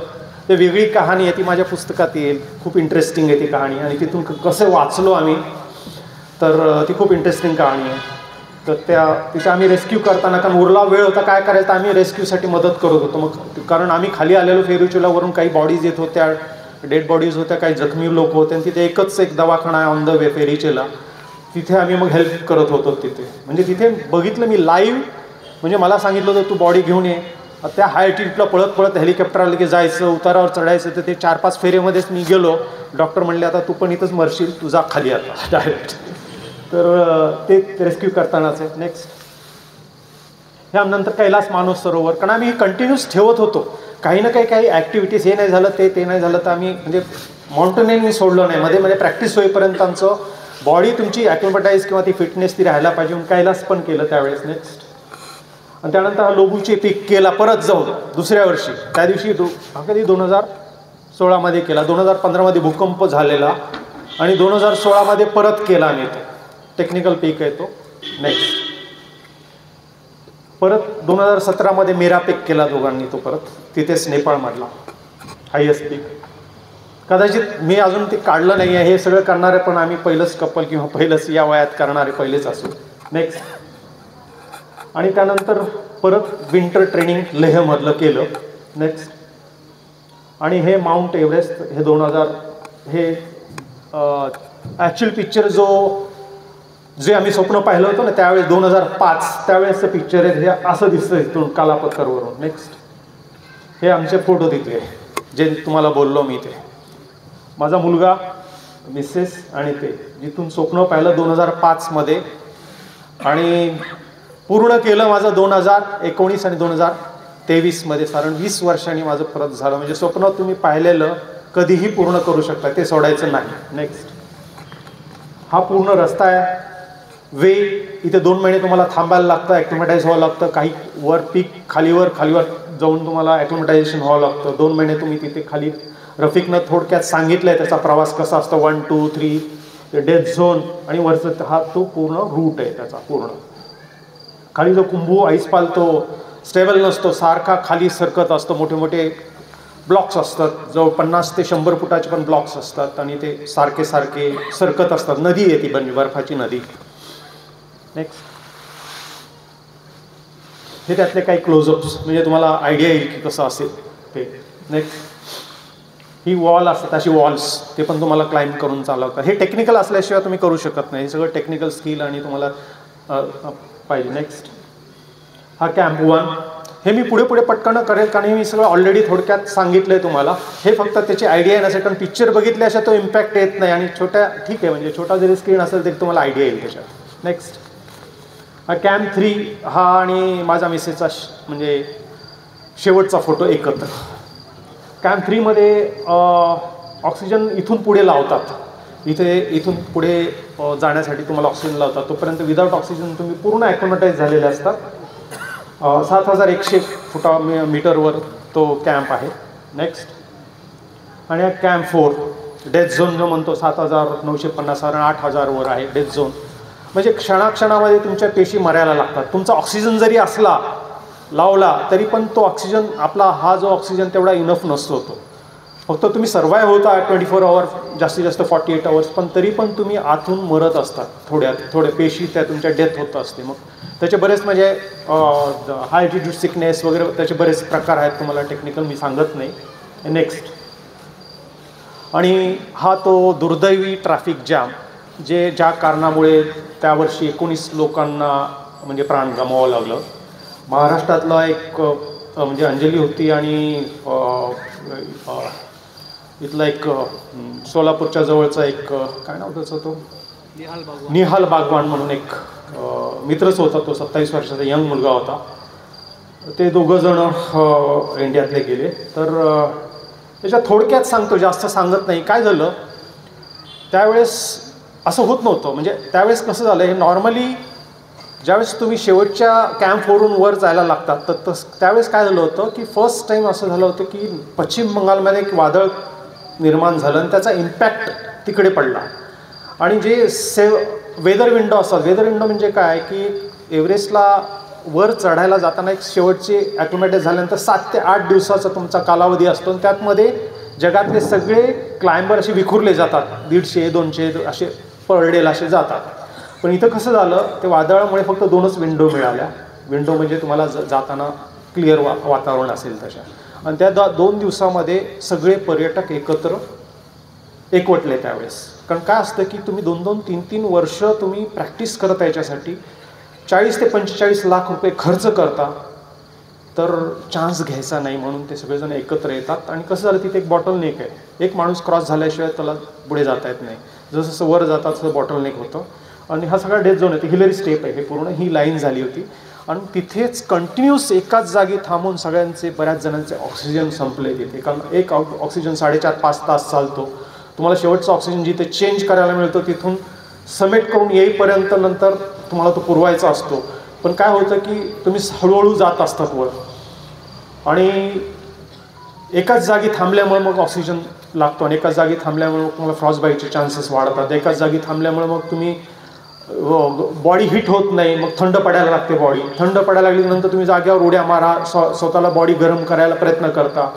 ते वेगळी कहाणी आहे, ती माझ्या पुस्तकात येईल. खूप इंटरेस्टिंग आहे ती कहाणी, आणि तिथून कसं वाचलो आम्ही, तर ती खूप इंटरेस्टिंग कहाणी आहे. तर तिथे आम्ही रेस्क्यू करताना, कारण उरला वेळ होता, काय करायचं, आम्ही रेस्क्यूसाठी मदत करत होतो. मग कारण आम्ही खाली आलेलो फेरुचेलावरून, काही बॉडीज येत होत्या, डेड बॉडीज होत्या, काही जखमी लोक होते, आणि तिथे एकच एक दवाखाना आहे ऑन द वे फेरिचेला, तिथे आम्ही मग हेल्प करत होतो तिथे. म्हणजे तिथे बघितलं मी लाईव्ह, म्हणजे मला सांगितलं होतं तू बॉडी घेऊन ये, त्या हाय अल्टिट्यूडला पळत हेलिकॉप्टर आलं की जायचं, उतारावर चढायचं. तर ते 4-5 फेऱ्यामध्येच मी गेलो. डॉक्टर म्हणले आता तू पण इथंच मरशील, तू जा खाली आता डायरेक्ट. तर ते रेस्क्यू करतानाच आहे. नेक्स्ट ह्यानंतर कैलास मानस सरोवर, कारण आम्ही कंटिन्यूस ठेवत होतो काही ना काही ॲक्टिव्हिटीज. हे नाही झालं ते नाही झालं तर आम्ही म्हणजे माउंटेनिंग सोडलं नाही, मध्ये प्रॅक्टिस होईपर्यंत आमचं बॉडी तुमची ॲक्लिमटाईज किंवा ती फिटनेस ती राहायला पाहिजे, म्हणून कैलास पण केलं त्यावेळेस. नेक्स्ट आणि त्यानंतर हा लोबूचे पीक केला परत जाऊन दुसऱ्या वर्षी, त्या दिवशी कधी 2016 केला. 2015 भूकंप झालेला, आणि 2016 परत केला आम्ही. तो टेक्निकल पीक आहे तो. नेक्स्ट परत 2017 मेरा पीक केला दोघांनी, तो परत तिथेच नेपाळमधला हायेस्ट पीक. कदाचित मी अजून ते काढलं नाही आहे, हे सगळं करणारे पण आम्ही पहिलंच कपल किंवा पहिलंच या वयात करणारे पहिलेच असू. नेक्स्ट आणि त्यानंतर परत विंटर ट्रेनिंग लेहमधलं केलं. नेक्स्ट आणि हे माउंट एव्हरेस्ट, हे 2000 हे ॲक्च्युअल पिक्चर जे आम्ही स्वप्न पाहिलं होतं ना त्यावेळेस 2005 त्यावेळेसचं पिक्चर आहे. हे असं दिसतं इथून कालापथरवरून. नेक्स्ट हे आमचे फोटो तिथे जे तुम्हाला बोललो मी, ते माझा मुलगा, मिसेस आणि ते जिथून स्वप्न पाहिलं 2005 आणि पूर्ण केलं माझं 2019 आणि 2023 साधारण 20 वर्षांनी माझं परत झालं. म्हणजे स्वप्न तुम्ही पाहिलेलं कधीही पूर्ण करू शकता, ते सोडायचं नाही. नेक्स्ट हा पूर्ण रस्ता आहे. वे इथे 2 महिने तुम्हाला थांबायला लागतं, ॲक्लिमटाईज व्हावं लागतं. काही वर पीक खालीवर जाऊन तुम्हाला ॲक्लिमटायझेशन व्हावं लागतं. 2 महिने तुम्ही तिथे खाली. रफिकनं थोडक्यात सांगितलं आहे त्याचा प्रवास कसा असतो, 1, 2, 3 ते डेथ झोन, आणि वरचं हा तो पूर्ण रूट आहे त्याचा पूर्ण. खाली जो कुंभू आईसपाल तो स्टेबल नसतो, सारखा खाली सरकत असतो. मोठे मोठे ब्लॉक्स असतात, जवळ 50 ते 100 फुटाचे पण ब्लॉक्स असतात, आणि ते सारखे सरकत असतात. नदी आहे ती बर्फाची नदी. नेक्स्ट हे त्यातले काही क्लोजअप्स, म्हणजे तुम्हाला आयडिया येईल की कसं असेल ते. नेक्स्ट ही वॉल असतात, अशी वॉल्स, ते पण तुम्हाला क्लाइंब करून चालवतात. हे टेक्निकल असल्याशिवाय तुम्ही करू शकत नाही, हे सगळं टेक्निकल स्किल आणि तुम्हाला पाहिजे. नेक्स्ट हा कॅम्प 1, हे मी पुढे पटकन करेल कारण हे मी सगळं ऑलरेडी थोडक्यात सांगितलं आहे तुम्हाला. हे फक्त त्याची आयडिया येण्यासाठी, कारण पिक्चर बघितल्याशिवाय तो इम्पॅक्ट येत नाही, आणि ठीक आहे म्हणजे छोटा जरी स्क्रीन असेल तरी तुम्हाला आयडिया येईल त्याच्यात. नेक्स्ट हा कॅम्प 3, हा आणि माझा मिसेसचा म्हणजे शेवटचा फोटो एकत्र. कॅम्प 3 ऑक्सिजन इथून पुढे लावतात, इथून पुढे जाण्यासाठी तुम्हाला ऑक्सिजन लावतात. तोपर्यंत विदाऊट ऑक्सिजन तुम्ही पूर्ण ॲक्लिमटाईज झालेले असतात. 7100 मीटरवर तो कॅम्प आहे. नेक्स्ट आणि हा कॅम्प 4 डेथ झोन जो म्हणतो 7950 आणि 8000 वर आहे डेथ झोन. म्हणजे क्षणाक्षणामध्ये तुमच्या पेशी मरायला लागतात. तुमचा ऑक्सिजन जरी असला लावला तरी पण तो ऑक्सिजन आपला हा जो ऑक्सिजन तेवढा इनफ नसतो तो. फक्त तुम्ही सर्वाईव्ह होता 24 आवर्स, जास्तीत जास्त 48 आवर्स, पण तरी पण तुम्ही आतून मरत असतात. थोड्या पेशी त्या तुमच्या डेथ होत असते. मग त्याचे बरेच म्हणजे हाय अल्टिट्यूड सिकनेस वगैरे त्याचे बरेच प्रकार आहेत, तुम्हाला टेक्निकल मी सांगत नाही. नेक्स्ट. आणि हा तो दुर्दैवी ट्रॅफिक जॅम ज्या कारणामुळे त्यावर्षी 19 लोकांना म्हणजे प्राण गमावं लागलं. महाराष्ट्रातला एक म्हणजे अंजली होती आणि इथला एक सोलापूरच्या जवळचा एक काय नाव त्याचं तो निहाल बागवान म्हणून एक मित्रच होता. तो 27 वर्षाचा यंग मुलगा होता. ते दोघं जण इंडियातले गेले. तर त्याच्या थोडक्यात सांगतो, जास्त सांगत नाही. काय झालं त्यावेळेस असं होत नव्हतं. म्हणजे त्यावेळेस कसं झालं, हे नॉर्मली ज्यावेळेस तुम्ही शेवटच्या कॅम्पवरून वर जायला लागतात तर त्यावेळेस काय झालं होतं की फर्स्ट टाईम असं झालं होतं की पश्चिम बंगालमध्ये एक वादळ निर्माण झालं आणि त्याचा इम्पॅक्ट तिकडे पडला. आणि जे वेदर विंडो असतात, वेदर विंडो म्हणजे काय की एव्हरेस्टला वर चढायला जाताना एक शेवटचे ॲक्लिमेटाईज झाल्यानंतर 7 ते 8 दिवसाचा तुमचा कालावधी असतो. आणि त्यातमध्ये जगातले सगळे क्लाइंबर असे विखुरले जातात, 150-200 असे पर डेला असे जातात. पण इथं कसं झालं, ते वादळामुळे फक्त 2च विंडो मिळाल्या. विंडो म्हणजे तुम्हाला जाताना क्लिअर वातावरण असेल तशा. आणि त्या 2 दिवसामध्ये सगळे पर्यटक एकवटले त्यावेळेस. कारण काय असतं की तुम्ही 2-2, 3-3 वर्ष तुम्ही प्रॅक्टिस करता, याच्यासाठी 40 ते 45 लाख रुपये खर्च करता, तर चान्स घ्यायचा नाही म्हणून ते सगळेजण एकत्र येतात. आणि कसं झालं, तिथे एक बॉटलनेक आहे. एक माणूस क्रॉस झाल्याशिवाय त्याला पुढे जाता येत नाही. जसं जसं वर जातात तसं बॉटलनेक होतं. आणि हा सगळा डेथ झोन आहे. हिलरी स्टेप आहे, हे पूर्ण ही लाईन झाली होती. आणि तिथेच कंटिन्यूस एकाच जागी थांबून सगळ्यांचे, बऱ्याच जणांचे ऑक्सिजन संपले तिथे. कारण एक ऑक्सिजन 4.5-5 तास चालतो. तुम्हाला शेवटचा ऑक्सिजन जिथे चेंज करायला मिळतो तिथून समेट करून येईपर्यंत नंतर तुम्हाला तो पुरवायचा असतो. पण काय होतं की तुम्ही हळूहळू जात असतात वर, आणि एकाच जागी थांबल्यामुळे मग ऑक्सिजन लागतो. आणि एकाच जागी थांबल्यामुळे मग तुम्हाला फ्रॉस्ट बाईटचे चान्सेस वाढतात. एकाच जागी थांबल्यामुळे मग तुम्ही बॉडी हिट होत नाही, मग थंड पडायला लागते बॉडी. थंड पडायला लागल्यानंतर तुम्ही जागेवर उड्या मारा, स्वतःला बॉडी गरम करायला प्रयत्न करता,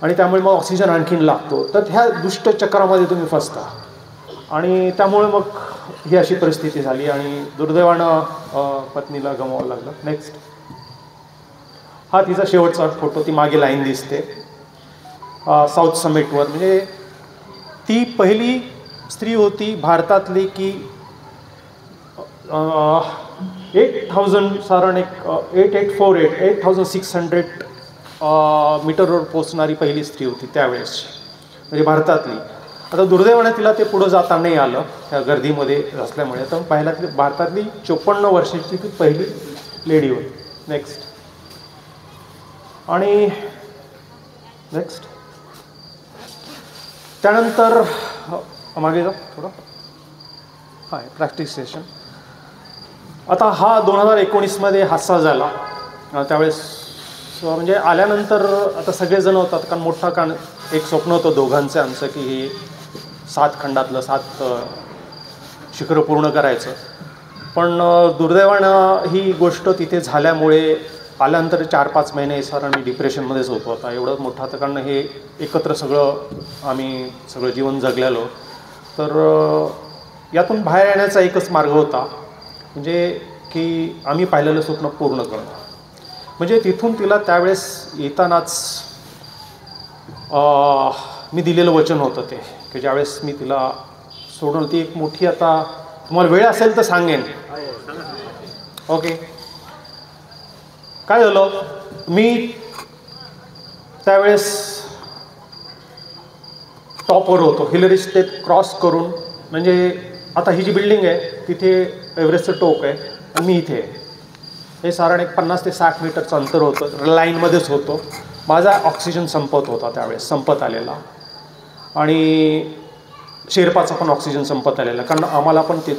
आणि त्यामुळे मग ऑक्सिजन आणखीन लागतो. तर ह्या दुष्ट चक्रामध्ये तुम्ही फसता. आणि त्यामुळे मग ही अशी परिस्थिती झाली आणि दुर्दैवानं पत्नीला गमवावं लागलं. नेक्स्ट. हा तिचा शेवटचा फोटो, ती मागे लाईन दिसते साऊथ समिटवर. म्हणजे ती पहिली स्त्री होती भारतातली की 8,000 साधारण एक 8,600 मीटरवर पोचणारी पहिली स्त्री होती त्यावेळेसची, म्हणजे भारतातली. आता दुर्दैवाने तिला ते पुढं जाता नाही आलं त्या गर्दीमध्ये असल्यामुळे. तर पहिल्यातली भारतातली 54 वर्षाची ती पहिली लेडी होती. नेक्स्ट. आणि नेक्स्ट त्यानंतर मागे जा थोडं. हां, प्रॅक्टिस सेशन. आता हा 2019मध्ये हादसा झाला. त्यावेळेस म्हणजे आल्यानंतर आता सगळेजण होतात, कारण मोठा एक स्वप्न होतं दोघांचं आमचं की हे 7 खंडातलं 7 शिखरं पूर्ण करायचं. पण दुर्दैवानं ही गोष्ट तिथे झाल्यामुळे आल्यानंतर 4-5 महिने सर आम्ही डिप्रेशनमध्येच होतो. आता एवढं मोठं आता, कारण हे एकत्र आम्ही सगळं जीवन जगलेलो. तर यातून बाहेर येण्याचा एकच मार्ग होता, म्हणजे की आम्ही पाहिलेलं स्वप्न पूर्ण करणं. म्हणजे तिथून तिला त्यावेळेस येतानाच मी दिलेलं वचन होतं ते, की ज्यावेळेस मी तिला सोडून, ती एक मोठी, आता तुम्हाला वेळ असेल तर सांगेन. ओके. काय झालं, मी त्यावेळेस टॉपवर होतो, हिलरी स्टेप क्रॉस करून. म्हणजे आता ही जी बिल्डिंग आहे तिथे एव्हरेस्टचं टोक आहे आणि मी इथे आहे. हे साधारण एक 50 ते 60 मीटरचं अंतर होतं. लाईनमध्येच होतो. माझा ऑक्सिजन संपत होता त्यावेळेस, संपत आलेला. आणि शेर्पाचा पण ऑक्सिजन संपत आलेला, कारण आम्हाला पण ते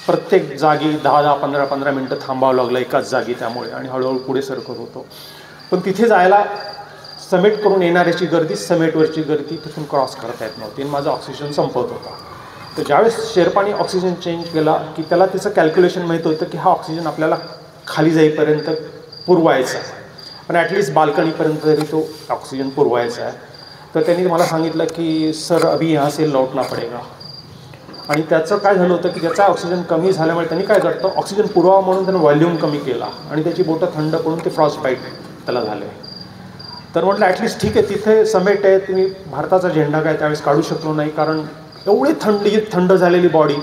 प्रत्येक जागी 10-10, 15-15 मिनटं थांबावं लागलं एकाच जागी. त्यामुळे आणि हळूहळू पुढे सरकत होतो. पण तिथे जायला समेट करून येणाऱ्याची गर्दी, समेटवरची गर्दी तिथून क्रॉस करता येत नव्हती आणि माझा ऑक्सिजन संपत होता. तर ज्यावेळेस शेर्पाने ऑक्सिजन चेंज केला की त्याला त्याचं कॅल्क्युलेशन माहीत होतं की हा ऑक्सिजन आपल्याला खाली जाईपर्यंत पुरवायचा आहे, पण ॲटलिस्ट बाल्कनीपर्यंत तरी तो ऑक्सिजन पुरवायचा आहे. तर त्यांनी मला सांगितलं की सर अभी यहाँ से लौटना पडेगा. आणि त्याचं काय झालं होतं की त्याचा ऑक्सिजन कमी झाल्यामुळे त्यांनी काय करतं ऑक्सिजन पुरवा म्हणून त्यानं व्हॉल्यूम कमी केला आणि त्याची बोटं थंड पडून ते फ्रॉस्ट बाईट त्याला झाले. तर म्हटलं ॲटलिस्ट ठीक आहे तिथे समेट आहे, तुम्ही भारताचा झेंडा काय त्यावेळेस काढू शकलो नाही कारण एवढी थंड झालेली बॉडी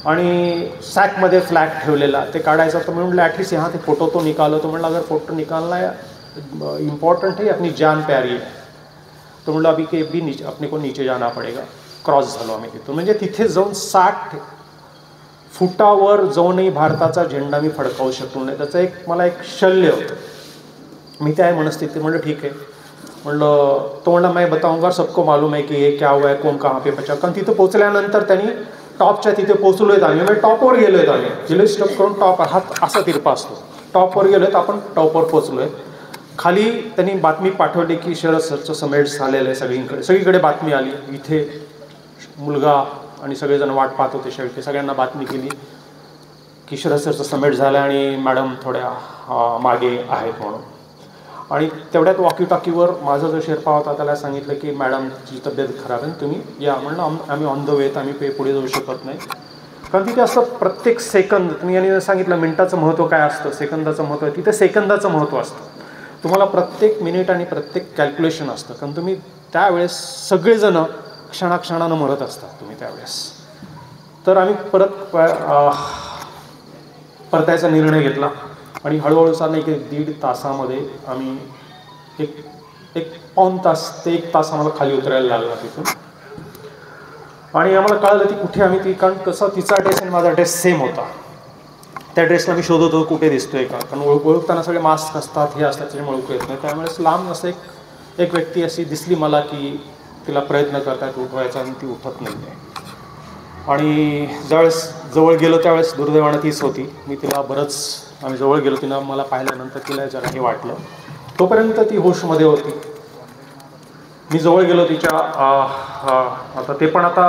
आणि सॅकमध्ये फ्लॅग ठेवलेला ते काढायचा. तर म्हटलं ॲटलिस्ट यहाँ ते फोटो तो निकालो. तो म्हटलं अगर फोटो निकालना है इम्पॉर्टंट है, अपनी जान प्यारी है. तो म्हटलं अभी के भी नीचे अपने को नीचे जाना पडेगा. क्रॉस झालो आम्ही तिथून. म्हणजे तिथे जाऊन 60 फुटावर जाऊनही भारताचा झेंडा मी फडकावू शकलो नाही. त्याचं मला एक शल्य होतं. मी त्या मनस्थिती म्हणलं ठीक आहे म्हणलं. तो म्हणला मैं बताऊंगा सबको मालूम है की हे क्या हुआ है कौन कहाँ पे बचा. कारण तिथं पोचल्यानंतर त्यांनी टॉपच्या तिथे पोचलो आहेत आम्ही. म्हणजे टॉपवर गेलो आहेत आम्ही. जिले स्टॉप करून टॉप हात असा तिरपा असतो. टॉपवर गेलो आहेत आपण, टॉपवर पोचलो आहे. खाली त्यांनी बातमी पाठवली की शरद सरचं समेट झालेलं आहे. सगळीकडे बातमी आली. इथे मुलगा आणि सगळेजण वाट पाहत होते. शेवटी सगळ्यांना बातमी केली की शरद सरचं समेट झालं आणि मॅडम थोड्या मागे आहेत म्हणून. आणि तेवढ्यात वॉकी टॉकीवर माझा जो शेर्पा होता त्याला सांगितलं की मॅडमची तब्येत खराब आहे तुम्ही या. म्हणलं आम्ही ऑन द वेत, आम्ही पुढे जाऊ शकत नाही. कारण तिथे असं प्रत्येक सेकंद तुम्ही यांनी सांगितलं मिनिटाचं महत्त्व काय असतं, सेकंदाचं महत्त्व आहे. तिथे सेकंदाचं महत्त्व असतं. तुम्हाला प्रत्येक मिनिट आणि प्रत्येक कॅल्क्युलेशन असतं. कारण तुम्ही त्यावेळेस सगळेजणं क्षणाक्षणानं मरत असतात तुम्ही त्यावेळेस. तर आम्ही परतायचा निर्णय घेतला आणि हळूहळू साधारण 1-1.5 तासामध्ये आम्ही एक पाऊण तास ते 1 तास आम्हाला खाली उतरायला लागला तिथून. आणि आम्हाला कळलं ती कुठे आम्ही ती, कारण कसं तिचा ड्रेस आणि माझा ड्रेस सेम होता. त्या ड्रेसला मी शोधत होतो कुठे दिसतोय का, कारण ओळखताना सगळे मास्क असतात हे असतात त्याच्यामुळे ओळखू येत नाही. त्यामुळेच लांब असं एक व्यक्ती अशी दिसली मला की तिला प्रयत्न करतायत उठवायचा आणि ती उठत नाही आहे. आणि ज्यावेळेस जवळ गेलो त्यावेळेस दुर्दैवानं तीच होती. मी तिला आम्ही जवळ गेलो, तिनं मला पाहिल्यानंतर तिला जरा हे वाटलं. तोपर्यंत ती होशमध्ये होती. मी जवळ गेलो तिच्या आता ते पण आता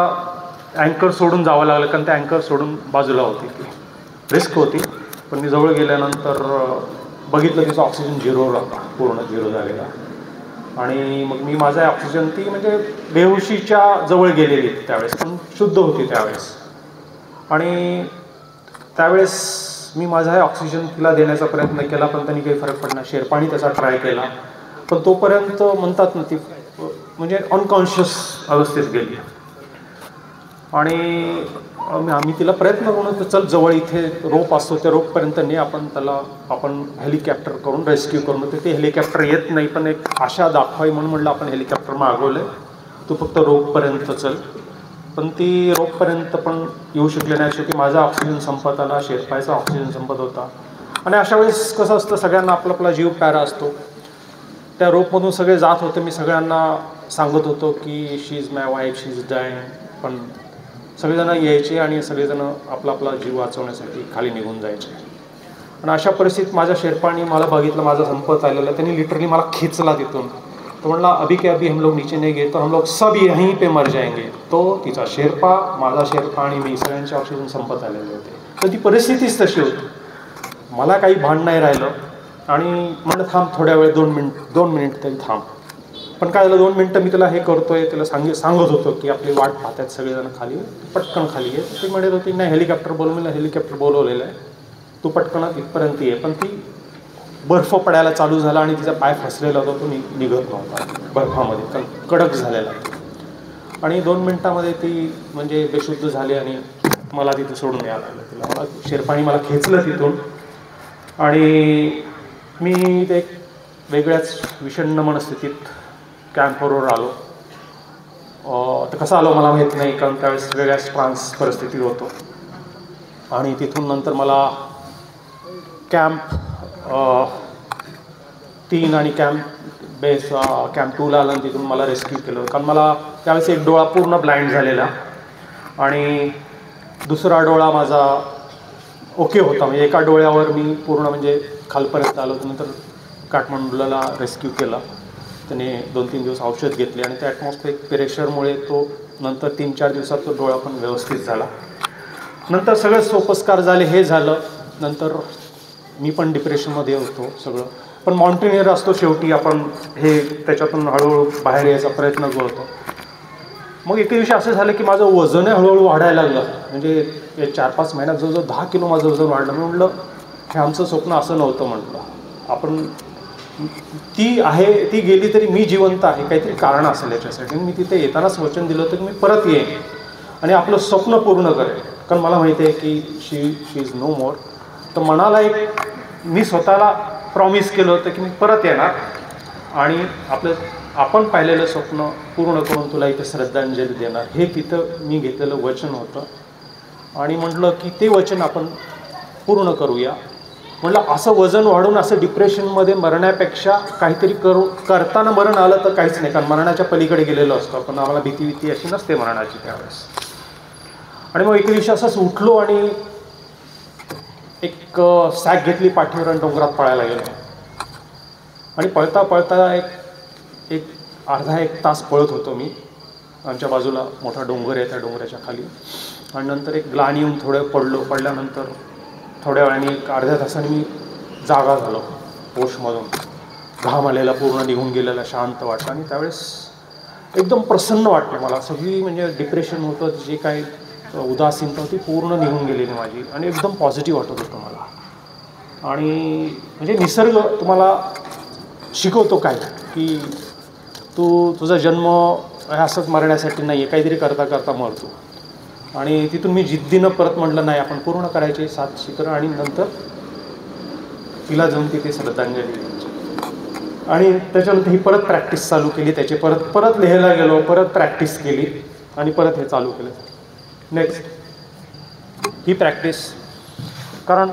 अँकर सोडून जावं लागलं कारण त्या अँकर सोडून बाजूला होती. ती रिस्क होती. पण मी जवळ गेल्यानंतर बघितलं तिचा ऑक्सिजन 0 होता, पूर्ण 0 झालेला. आणि मग मी माझा ऑक्सिजन ती म्हणजे बेहोशीच्या जवळ गेलेली त्यावेळेस, पण शुद्ध होती त्यावेळेस. आणि त्यावेळेस मी माझा ऑक्सिजन तिला देण्याचा प्रयत्न केला पण त्यांनी काही फरक पडला. शेर्पाणी त्याचा ट्राय केला पण तोपर्यंत म्हणतात ना ती म्हणजे अनकॉन्शियस अवस्थेत गेली. आणि आम्ही तिला प्रयत्न करून चल जवळ इथे रोप असतो त्या रोपपर्यंत नाही आपण हेलिकॉप्टर करून रेस्क्यू करून. ते हेलिकॉप्टर येत नाही पण एक आशा दाखवावी म्हणून म्हटलं आपण हेलिकॉप्टर मागवलं तू फक्त रोपपर्यंत चल. पण ती रोपपर्यंत पण येऊ शकले नाही. शेवटी माझा ऑक्सिजन संपत आला, शेर्पायचा ऑक्सिजन संपत होता. आणि अशा वेळेस कसं असतं सगळ्यांना आपला जीव प्यारा असतो. त्या रोपमधून सगळे जात होते. मी सगळ्यांना सांगत होतो की she is my wife, she is dying. पण सगळेजणं यायचे आणि सगळेजणं आपला जीव वाचवण्यासाठी खाली निघून जायचे. आणि अशा परिस्थितीत माझ्या शेर्पाने मला बघितलं माझा संपत आलेला. त्यांनी लिटरली मला खेचला तिथून. तो म्हणला अभी के अभी हम लोग नीचे नहीं गए तो हम लोग सब यहीं पे मर जाएंगे. तो तिचा शेर्पा, माझा शेर्पा आणि मी सगळ्यांचे ऑक्सिजन संपत आलेले होते. तर ती परिस्थितीच तशी होती. मला काही भान नाही राहिलं आणि म्हणलं थांब थोड्या वेळ 2 मिनिट तरी थांब. पण काय झालं 2 मिनटं मी तिला हे करतोय तिला सांगत होतो की आपली वाट पाहतात सगळेजण खाली, पटकन खाली आहे. ती म्हणत होती नाही हेलिकॉप्टर बोलवलं, हेलिकॉप्टर बोलवलेलं आहे तू पटकन इथपर्यंत ये. पण ती बर्फ पडायला चालू झाला आणि तिचा पाय फसलेला होता तो निघत नव्हता बर्फामध्ये, कारण कडक झालेला. आणि 2 मिनटामध्ये ती म्हणजे बेशुद्ध झाली आणि मला तिथे सोडून यायला लागलं. तिला शेर्पाणी मला खेचलं तिथून आणि मी ते एक वेगळ्याच विषण्ण मनस्थितीत कॅम्पवर आलो. तर कसं आलो मला माहीत नाही कारण त्यावेळेस वेगळ्याच परिस्थितीत होतो. आणि तिथून नंतर मला कॅम्प 3 आणि कॅम्प 2ला आलं आणि तिथून मला रेस्क्यू केलं. कारण मला त्यावेळेस एक डोळा पूर्ण ब्लाइंड झालेला आणि दुसरा डोळा माझा ओके होता. म्हणजे एका डोळ्यावर मी पूर्ण म्हणजे खालपर्यंत आलो. नंतर काठमांडूला रेस्क्यू केला. त्याने 2-3 दिवस औषध घेतले आणि त्या ॲटमॉस्फिअरिक प्रेशरमुळे तो नंतर 3-4 दिवसात तो डोळा पण व्यवस्थित झाला. नंतर सगळं सोपस्कार झाले हे झालं. नंतर मी पण डिप्रेशनमध्ये होतो सगळं. पण माउंटेनियर असतो शेवटी, आपण हे त्याच्यातून हळूहळू बाहेर यायचा प्रयत्न करतो. मग एके दिवशी असं झालं की माझं वजनही हळूहळू वाढायला लागलं. म्हणजे 4-5 महिन्यात जवळजवळ 10 किलो माझं वजन वाढलं. मी म्हटलं हे आमचं स्वप्न असं नव्हतं. म्हटलं आपण ती गेली तरी मी जिवंत आहे, काहीतरी कारण असेल याच्यासाठी. मी तिथे येतानाच वचन दिलं होतं की मी परत येईन आणि आपलं स्वप्न पूर्ण करेन. कारण मला माहिती आहे की शी इज नो मोर. तर मनाला एक मी स्वतःला प्रॉमिस केलं होतं की मी परत येणार आणि आपण पाहिलेलं स्वप्न पूर्ण करून तुला इथे श्रद्धांजली देणार, हे तिथं मी घेतलेलं वचन होतं. आणि म्हटलं की ते वचन आपण पूर्ण करूया. म्हटलं असं वजन वाढून असं डिप्रेशनमध्ये मरण्यापेक्षा काहीतरी करताना मरण आलं तर काहीच नाही, कारण मरणाच्या पलीकडे गेलेलो असतो आपण. आम्हाला भीती अशी नसते मरणाची त्यावेळेस. आणि मग एके दिवशी असंच उठलो आणि एक सॅक घेतली पाठीवर आणि डोंगरात पळायला गेलो. आणि पळता पळता एक अर्धा एक तास पळत होतो मी. आमच्या बाजूला मोठा डोंगर आहे, त्या डोंगराच्या खाली. आणि नंतर एक ग्लान येऊन थोडं पडल्यानंतर थोड्या वेळाने एक अर्ध्या तासाने मी जागा झालो होशमधून. घाम आलेला पूर्ण निघून गेलेला, शांत वाटलं. आणि त्यावेळेस एकदम प्रसन्न वाटलं मला. सगळी म्हणजे डिप्रेशन होतं, जे काही उदासीनता होती पूर्ण निघून गेलेली माझी, आणि एकदम पॉझिटिव्ह वाटत होतं मला. आणि म्हणजे निसर्ग तुम्हाला शिकवतो काय की तुझा जन्म असंच मरण्यासाठी नाही आहे, काहीतरी करता करता मरतो. आणि तिथून मी जिद्दीनं परत म्हटलं नाही, आपण पूर्ण करायचे 7 शिखर आणि नंतर तिला जाऊन तिथे श्रद्धांजली द्यायची. आणि त्याच्यानंतर ही परत प्रॅक्टिस चालू केली. त्याची परत लिहायला गेलो, परत प्रॅक्टिस केली आणि परत हे चालू केलं. नेक्स्ट ही प्रॅक्टिस, कारण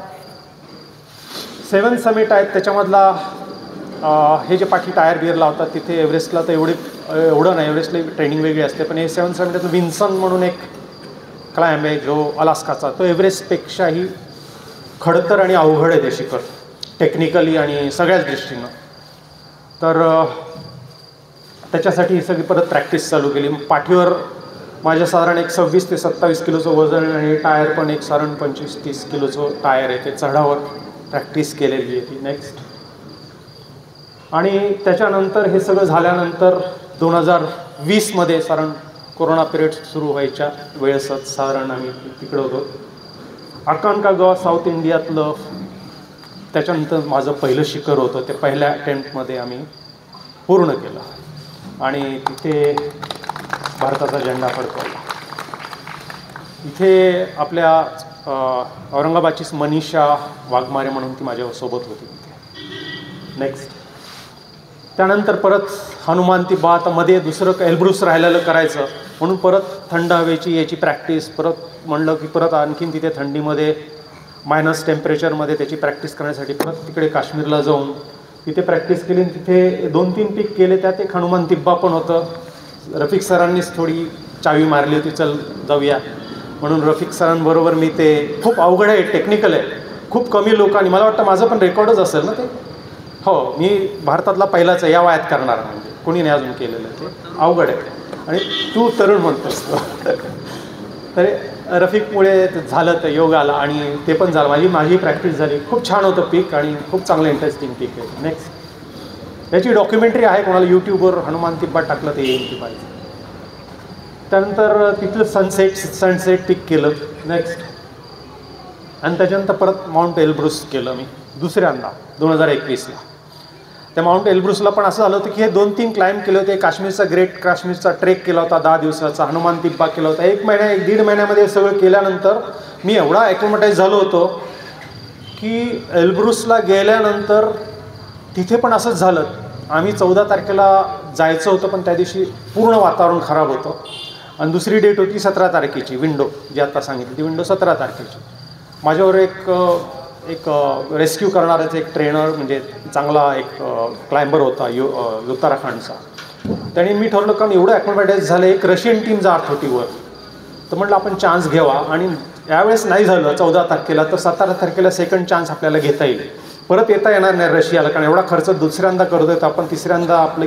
7 समिट आहेत त्याच्यामधला हे जे पाठी टायर बिअर लावतात तिथे एव्हरेस्टला तर एवढं नाही, एव्हरेस्टला ट्रेनिंग वेगळी असते. पण हे 7 समिटचं विन्सन म्हणून एक क्लाइंब आहे जो अलास्काचा, तो एव्हरेस्टपेक्षाही खडतर आणि अवघड आहे ते शिखर, टेक्निकली आणि सगळ्याच दृष्टीनं. तर त्याच्यासाठी ही सगळी परत प्रॅक्टिस चालू केली. पाठीवर माझ्या साधारण एक 26 ते 27 किलोचं वजन आणि टायर पण एक साधारण 25-30 किलोचं टायर आहे. ते चढावर प्रॅक्टिस केलेली आहे ती. नेक्स्ट, आणि त्याच्यानंतर हे सगळं झाल्यानंतर 2020मध्ये साधारण कोरोना पिरियड सुरू व्हायच्या वेळेसच साधारण आम्ही तिकडं होतो. अकानकागुआ साऊथ इंडियातलं त्याच्यानंतर माझं पहिलं शिखर होतं. ते पहिल्या अटेम्प्टमध्ये आम्ही पूर्ण केलं आणि तिथे भारताचा झेंडा फडकवला. इथे आपल्या औरंगाबादचीच मनीषा वाघमारे म्हणून ती माझ्यासोबत होती तिथे. नेक्स्ट, त्यानंतर परत हनुमान तिब्बा, आता मध्ये दुसरं एल्ब्रुस राहिलेलं करायचं म्हणून परत थंड हवेची याची प्रॅक्टिस. परत म्हणलं की परत आणखीन तिथे थंडीमध्ये मायनस टेम्परेचरमध्ये त्याची प्रॅक्टिस करण्यासाठी परत तिकडे काश्मीरला जाऊन तिथे प्रॅक्टिस केली. तिथे 2-3 पीक केले, त्यात एक हनुमान तिब्बा पण होतं. रफिक सरांनीच थोडी चावी मारली होती, चल जाऊया म्हणून रफिक सरांबरोबर मी. ते खूप अवघड आहे, टेक्निकल आहे, खूप कमी लोकांनी, मला वाटतं माझं पण रेकॉर्डच असेल ना ते. हो, मी भारतातला पहिलाच आहे या वयात करणार, म्हणजे कोणी नाही अजून केलेलं. ते अवघड आहे आणि तू तरुण म्हणतोस. तर रफिकमुळे झालं, तर योग आला आणि ते पण झालं. माझी प्रॅक्टिस झाली. खूप छान होतं पीक आणि खूप चांगलं इंटरेस्टिंग पीक आहे. नेक्स्ट, याची डॉक्युमेंटरी आहे, कोणाला यूट्यूबवर हनुमान तिब्बा टाकलं तर येईल ती पाहिजे. त्यानंतर तिथलं सनसेट पीक केलं. नेक्स्ट, आणि त्याच्यानंतर परत माउंट एल्ब्रुस केलं मी दुसऱ्यांदा 2021ला. त्या माउंट एल्ब्रुसला पण असं झालं होतं की हे 2-3 क्लाइंब केले होते. काश्मीरचा ग्रेट काश्मीरचा ट्रेक केला होता 10 दिवसाचा, हनुमान तिब्बा केला होता. 1-1.5 महिन्यामध्ये सगळं केल्यानंतर मी एवढा ॲक्रोमॅटाईज झालो होतो की एल्ब्रुसला गेल्यानंतर तिथे पण असंच झालं. आम्ही 14 तारखेला जायचं होतं, पण त्या दिवशी पूर्ण वातावरण खराब होतं आणि दुसरी डेट होती 17 तारखेची. विंडो जी आता सांगितली ती विंडो 17 तारखेची. माझ्यावर एक रेस्क्यू करणाराच एक ट्रेनर, म्हणजे चांगला एक क्लाइंबर होता उत्तराखंडचा. त्याने मी ठरवलं, कारण एवढं ॲक्रोमॅटाईज झालं, एक रशियन टीम जात होती वर, तर म्हटलं आपण चान्स घ्यावा. आणि यावेळेस नाही झालं 14 तारखेला, तर 17 तारखेला सेकंड चान्स आपल्याला घेता येईल. परत येता येणार नाही रशियाला, कारण एवढा खर्च दुसऱ्यांदा करतोय, तर आपण तिसऱ्यांदा आपलं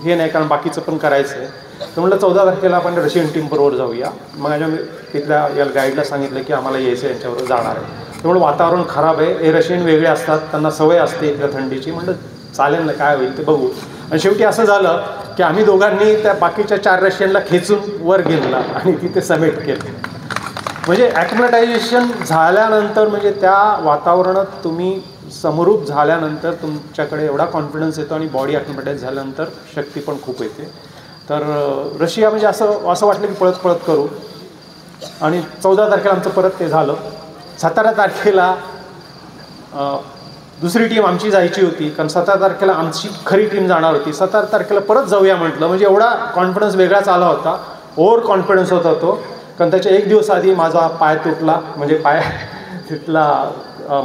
हे नाही, कारण बाकीचं पण करायचं आहे. तर म्हटलं 14 तारखेला आपण रशियन टीमबरोबर जाऊया. मग माझ्या तिथल्या या गाईडला सांगितलं की आम्हाला यायचं, यांच्याबरोबर जाणार आहे. त्यामुळे वातावरण खराब आहे, हे रशियन वेगळे असतात, त्यांना सवय असते इथल्या थंडीची. म्हटलं चालेल ना, काय होईल ते बघू. आणि शेवटी असं झालं की आम्ही दोघांनी त्या बाकीच्या 4 रशियनला खेचून वर गेला आणि तिथे समेट केलं. म्हणजे ॲक्लिमटायझेशन झाल्यानंतर, म्हणजे त्या वातावरणात तुम्ही समरूप झाल्यानंतर तुमच्याकडे एवढा कॉन्फिडन्स येतो आणि बॉडी ॲक्लिमटाईज झाल्यानंतर शक्ती पण खूप येते. तर रशिया म्हणजे असं वाटलं की पळत पळत करू. आणि 14 तारखेला आमचं परत ते झालं. 17 तारखेला दुसरी टीम आमची जायची होती, कारण 17 तारखेला आमची खरी टीम जाणार होती. 17 तारखेला परत जाऊया म्हटलं. म्हणजे एवढा कॉन्फिडन्स वेगळाच आला होता, ओव्हर कॉन्फिडन्स होता तो. कारण त्याच्या 1 दिवस आधी माझा पाय तुटला, म्हणजे पाय तिथला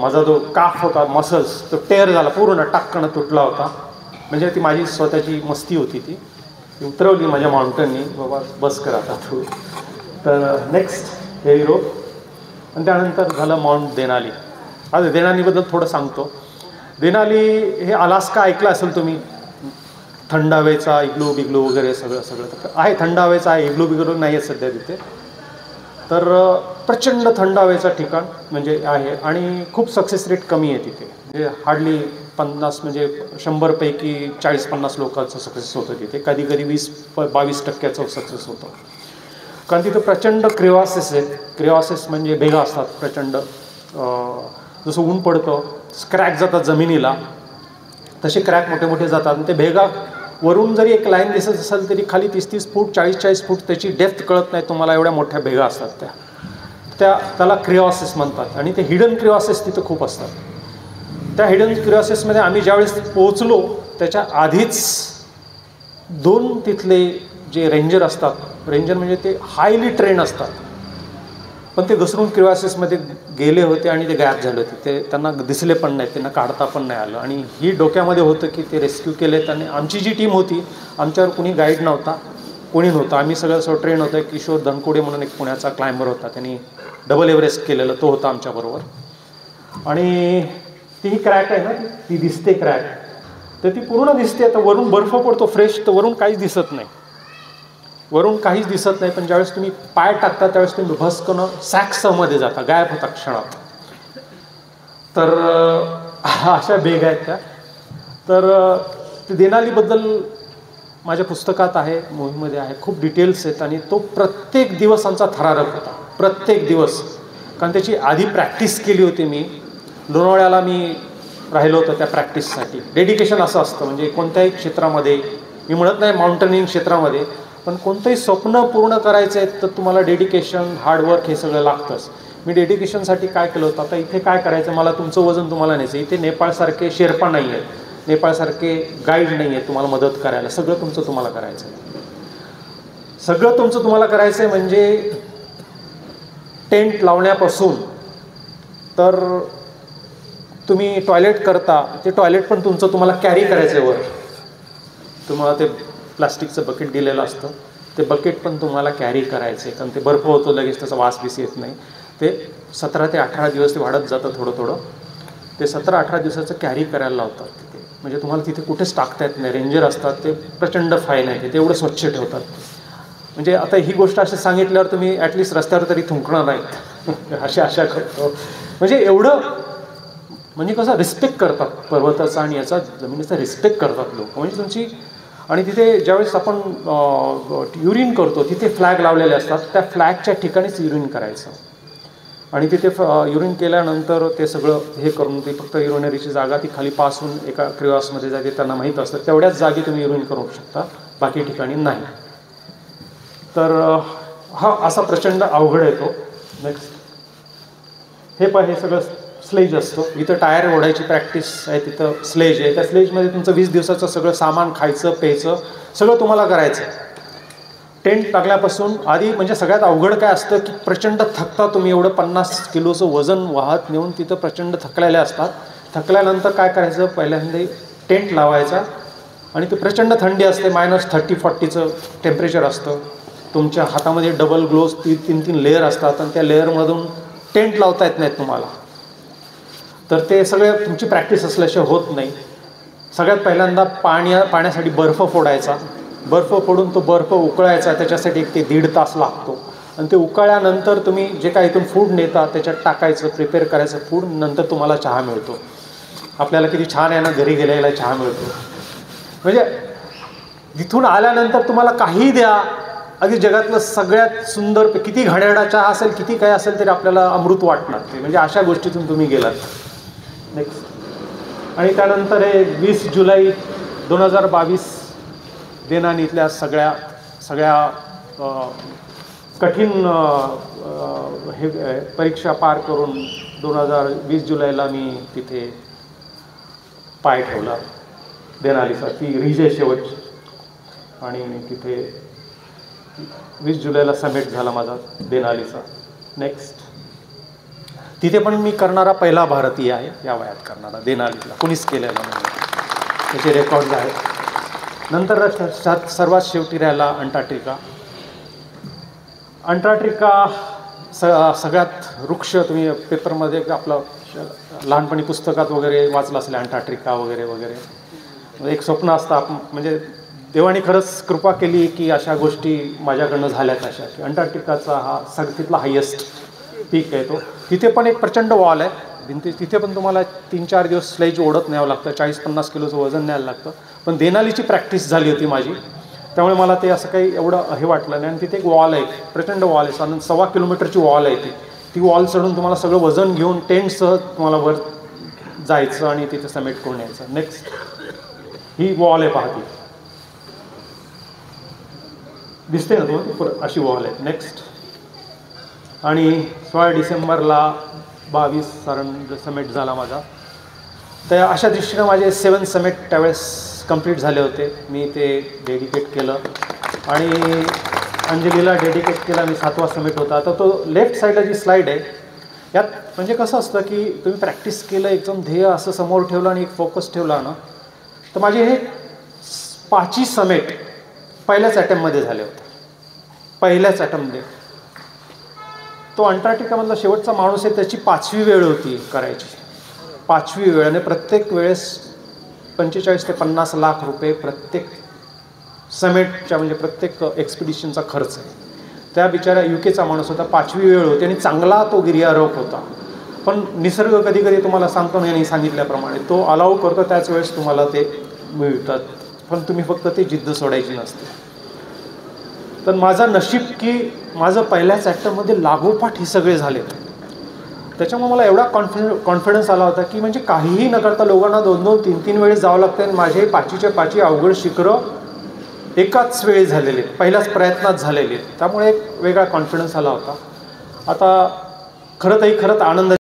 माझा जो काफ होता, मसल्स, तो टेअर झाला, पूर्ण टाक्कणं तुटला होता. म्हणजे ती माझी स्वतःची मस्ती होती, ती उतरवली माझ्या माउंटननी, बाबा बस कर आता तू. तर नेक्स्ट हे युरोप. आणि त्यानंतर झालं माउंट देनाली. आता देनालीबद्दल थोडं सांगतो. देनाली हे अलास्का ऐकलं असेल तुम्ही, थंड हवेचा इग्लू बिग्लू वगैरे सगळं तर आहे. थंड हवेचा आहे, इग्लू बिग्लू नाही आहे सध्या तिथे. तर प्रचंड थंड हवेचं ठिकाण म्हणजे आहे. आणि खूप सक्सेस रेट कमी आहे तिथे. म्हणजे हार्डली 50, म्हणजे 100 पैकी 40-50 लोकांचं सक्सेस होतं तिथे. कधी कधी 20-22% सक्सेस होतं. कारण तिथं प्रचंड क्रिओसिस आहेत. क्रिओसिस म्हणजे भेगा असतात प्रचंड. जसं ऊन पडतं, क्रॅक जातात जमिनीला, तसे क्रॅक मोठे मोठे जातात. आणि ते भेगा वरून जरी एक लाईन दिसत असेल तरी खाली 30-30 फूट 40-40 फूट त्याची डेप्थ कळत नाही तुम्हाला, एवढ्या मोठ्या भेगा असतात त्याला क्रिओसिस म्हणतात. आणि ते हिडन क्रिओसिस तिथं खूप असतात. त्या हिडन क्रिओसिसमध्ये आम्ही ज्यावेळेस पोहोचलो त्याच्या आधीच 2 तिथले जे रेंजर असतात, रेंजर म्हणजे ते हायली ट्रेन असतात, पण ते घसरून क्रिओसिसमध्ये गेले होते आणि ते गायब झाले होते. ते त्यांना दिसले पण नाही, त्यांना काढता पण नाही आलं. आणि ही डोक्यामध्ये होतं की ते रेस्क्यू केलेत. आणि आमची जी टीम होती, आमच्यावर कुणी गाईड नव्हता, कोणी नव्हतं. आम्ही सगळं ट्रेन होतं. किशोर धनकोडे म्हणून एक पुण्याचा क्लाइंबर होता, त्यांनी डबल एव्हरेस्ट केलेलं, तो होता आमच्याबरोबर. आणि ती ही क्रॅक आहे ना, ती दिसते क्रॅक, तर ती पूर्ण दिसते. आता वरून बर्फ पडतो फ्रेश, तर वरून काहीच दिसत नाही, वरून काहीच दिसत नाही. पण ज्यावेळेस तुम्ही पाय टाकता त्यावेळेस तुम्ही भस्कन सॅक्समध्ये जाता, गायब होता क्षणात. तर अशा बेग आहेत त्या. तर देनालीबद्दल माझ्या पुस्तकात आहे, मूवीमध्ये आहे, खूप डिटेल्स आहेत. आणि तो प्रत्येक दिवस आमचा थरारक होता, प्रत्येक दिवस. कारण त्याची आधी प्रॅक्टिस केली होती मी. लोणावळ्याला मी राहिलो होतो त्या प्रॅक्टिससाठी. डेडिकेशन असं असतं, म्हणजे कोणत्याही क्षेत्रामध्ये, मी म्हणत नाही माउंटनिंग क्षेत्रामध्ये, पण कोणतंही स्वप्न पूर्ण करायचं आहे तर तुम्हाला डेडिकेशन, हार्डवर्क हे सगळं लागतंच. मी डेडिकेशनसाठी काय केलं होतं, आता इथे काय करायचं, मला तुमचं वजन तुम्हाला न्यायचं. इथे नेपाळसारखे शेर्पा नाही आहेत, नेपाळसारखे गाईड नाही आहेत तुम्हाला मदत करायला. सगळं तुमचं तुम्हाला करायचं आहे, सगळं तुमचं तुम्हाला करायचं आहे. म्हणजे टेंट लावण्यापासून तर तुम्ही टॉयलेट करता, ते टॉयलेट पण तुमचं तुम्हाला कॅरी करायचं आहे वर. तुम्हाला ते प्लास्टिकचं बकेट दिलेलं असतं, ते बकेट पण तुम्हाला कॅरी करायचं आहे. कारण ते बर्फ होतो लगेच, त्याचा वास बीस येत नाही. ते 17 ते 18 दिवस ते वाढत जातं थोडं थोडं. ते 17-18 दिवसाचं कॅरी करायला लावतात तिथे. म्हणजे तुम्हाला तिथे कुठेच टाकता येत नाही. रेंजर असतात, ते प्रचंड फाईन आहे, ते एवढं स्वच्छ ठेवतात. म्हणजे आता ही गोष्ट अशी सांगितल्यावर तुम्ही ॲटलिस्ट रस्त्यावर तरी थुंकणार नाहीत. अशा करतो. म्हणजे एवढं, म्हणजे कसं रिस्पेक्ट करतात पर्वताचा आणि याचा, जमिनीचा रिस्पेक्ट करतात लोक. म्हणजे तुमची. आणि तिथे ज्यावेळेस आपण युरिन करतो तिथे फ्लॅग लावलेले असतात, त्या फ्लॅगच्या ठिकाणीच युरिन करायचं. आणि तिथे युरिन केल्यानंतर ते सगळं हे करून, ते फक्त युरिनरीची जागा ती खाली पासून एका क्रिओसमध्ये जाते, त्यांना माहीत असतं तेवढ्याच जागी तुम्ही युरिन करू शकता, बाकी ठिकाणी नाही. तर हा असा प्रचंड अवघड आहे तो. नेक्स्ट हे सगळं स्लेज असतो. इथं टायर ओढायची प्रॅक्टिस आहे, तिथं स्लेज आहे. त्या स्लेजमध्ये तुमचं 20 दिवसाचं सगळं सामान, खायचं प्यायचं सगळं तुम्हाला करायचं आहे. टेंट टाकल्यापासून आधी. म्हणजे सगळ्यात अवघड काय असतं की प्रचंड थकता तुम्ही. एवढं 50 किलोचं वजन वाहत नेऊन तिथं प्रचंड थकलेले असतात. थकल्यानंतर काय करायचं, पहिल्यांदा टेंट लावायचा. आणि ते प्रचंड थंडी असते, -30-40चं टेम्परेचर असतं. तुमच्या हातामध्ये डबल ग्लोव्ज 3-3 लेअर असतात, आणि त्या लेअरमधून टेंट लावता येत नाहीत तुम्हाला. तर ते सगळे तुमची प्रॅक्टिस असल्याशिवाय होत नाही. सगळ्यात पहिल्यांदा पाण्यासाठी बर्फ फोडायचा. बर्फ फोडून तो बर्फ उकळायचा, त्याच्यासाठी 1 ते 1.5 तास लागतो. आणि ते उकळल्यानंतर तुम्ही जे काय इथून फूड नेता त्याच्यात टाकायचं, प्रिपेअर करायचं फूड. नंतर तुम्हाला चहा मिळतो. आपल्याला किती छान आहे ना, घरी गेल्याला चहा मिळतो. म्हणजे तिथून आल्यानंतर तुम्हाला काही द्या, अगदी जगातलं सगळ्यात सुंदर, किती घाणेरडा चहा असेल, किती काय असेल तरी आपल्याला अमृत वाटणार ते. म्हणजे अशा गोष्टीतून तुम्ही गेलात. नेक्स्ट. आणि त्यानंतर हे 20 जुलै 2022 देनानीतल्या सगळ्या कठीण हे परीक्षा पार करून 2020 जुलैला मी तिथे पाय ठेवला देनालीचा, ती रिजे शेवटची. आणि तिथे 20 जुलैला समिट झाला माझा देनालीचा. नेक्स्ट. तिथे पण मी करणारा पहिला भारतीय आहे, या वयात करणारा देनालीला, कोणीच केलेला नाही, त्याचे रेकॉर्ड्स आहेत. नंतर सर्वात शेवटी राहिला अंटार्क्टिका. सगळ्यात वृक्ष, तुम्ही पेपरमध्ये आपलं लहानपणी पुस्तकात वगैरे वाचलं असेल अंटार्क्टिका वगैरे वगैरे. एक स्वप्न असतं, म्हणजे देवाने खरंच कृपा केली की अशा गोष्टी माझ्याकडनं झाल्यात अशा, की अंटार्क्टिकाचा हा तिथला हायेस्ट पीक आहे तो. तिथे पण एक प्रचंड वॉल आहे भिंती, तिथे पण तुम्हाला 3-4 दिवस स्लेज ओढत न्यावं लागतं, 40-50 किलोचं वजन न्यायला लागतं. पण देनालीची प्रॅक्टिस झाली होती माझी, त्यामुळे मला ते असं काही एवढं हे वाटलं नाही. आणि तिथे एक वॉल आहे, प्रचंड वॉल आहे, 1.25 किलोमीटरची वॉल आहे ती वॉल चढून तुम्हाला सगळं वजन घेऊन टेंटसह तुम्हाला वर जायचं आणि तिथे समिट करून यायचं. नेक्स्ट. ही वॉल आहे, पाहती दिसते ना तुम्हाला, अशी वॉल आहे. नेक्स्ट. आणि 16 डिसेंबरला 22 समिट झाला माझा. तर अशा दृष्टीनं माझे 7 समिट त्यावेळेस कंप्लीट झाले होते. मी ते डेडिकेट केलं आणि अंजलीला डेडिकेट केला मी. 7वा समिट होता. तर तो लेफ्ट साईडला जी स्लाईड आहे, यात म्हणजे कसं असतं की तुम्ही प्रॅक्टिस केलं, एकदम ध्येय असं समोर ठेवलं आणि एक फोकस ठेवला ना, तर माझे हे 5ही समिट पहिल्याच अटेम्प्टमध्ये झाले होते. पहिल्याच अटेम्प्टमध्ये. तो अंटार्क्टिकामधला शेवटचा माणूस आहे, त्याची 5वी वेळ होती करायची, 5वी वेळ. आणि प्रत्येक वेळेस 45 ते 50 लाख रुपये प्रत्येक समिटच्या, म्हणजे प्रत्येक एक्सपिडिशनचा खर्च आहे. त्या बिचारा UKचा माणूस होता, 5वी वेळ होती आणि चांगला तो गिर्यारोहक होता. पण निसर्ग कधी कधी तुम्हाला सांगतो नाही, सांगितल्याप्रमाणे तो अलाव करतो, त्याच वेळेस तुम्हाला ते मिळतात. पण तुम्ही फक्त ते जिद्द सोडायची नसते. तर माझं नशीब की माझं पहिल्याच ॲक्टरमध्ये लागोपाठ हे सगळे झाले. त्याच्यामुळे मला एवढा कॉन्फिडन्स आला होता की म्हणजे काहीही न करता लोकांना 2-2, 3-3 वेळेस जावं लागतं आणि माझे 5च्या 5 अवघड शिखरं एकाच वेळी झालेले, पहिल्याच प्रयत्नात झालेले. त्यामुळे एक वेगळा कॉन्फिडन्स आला होता. आता खरंच आनंद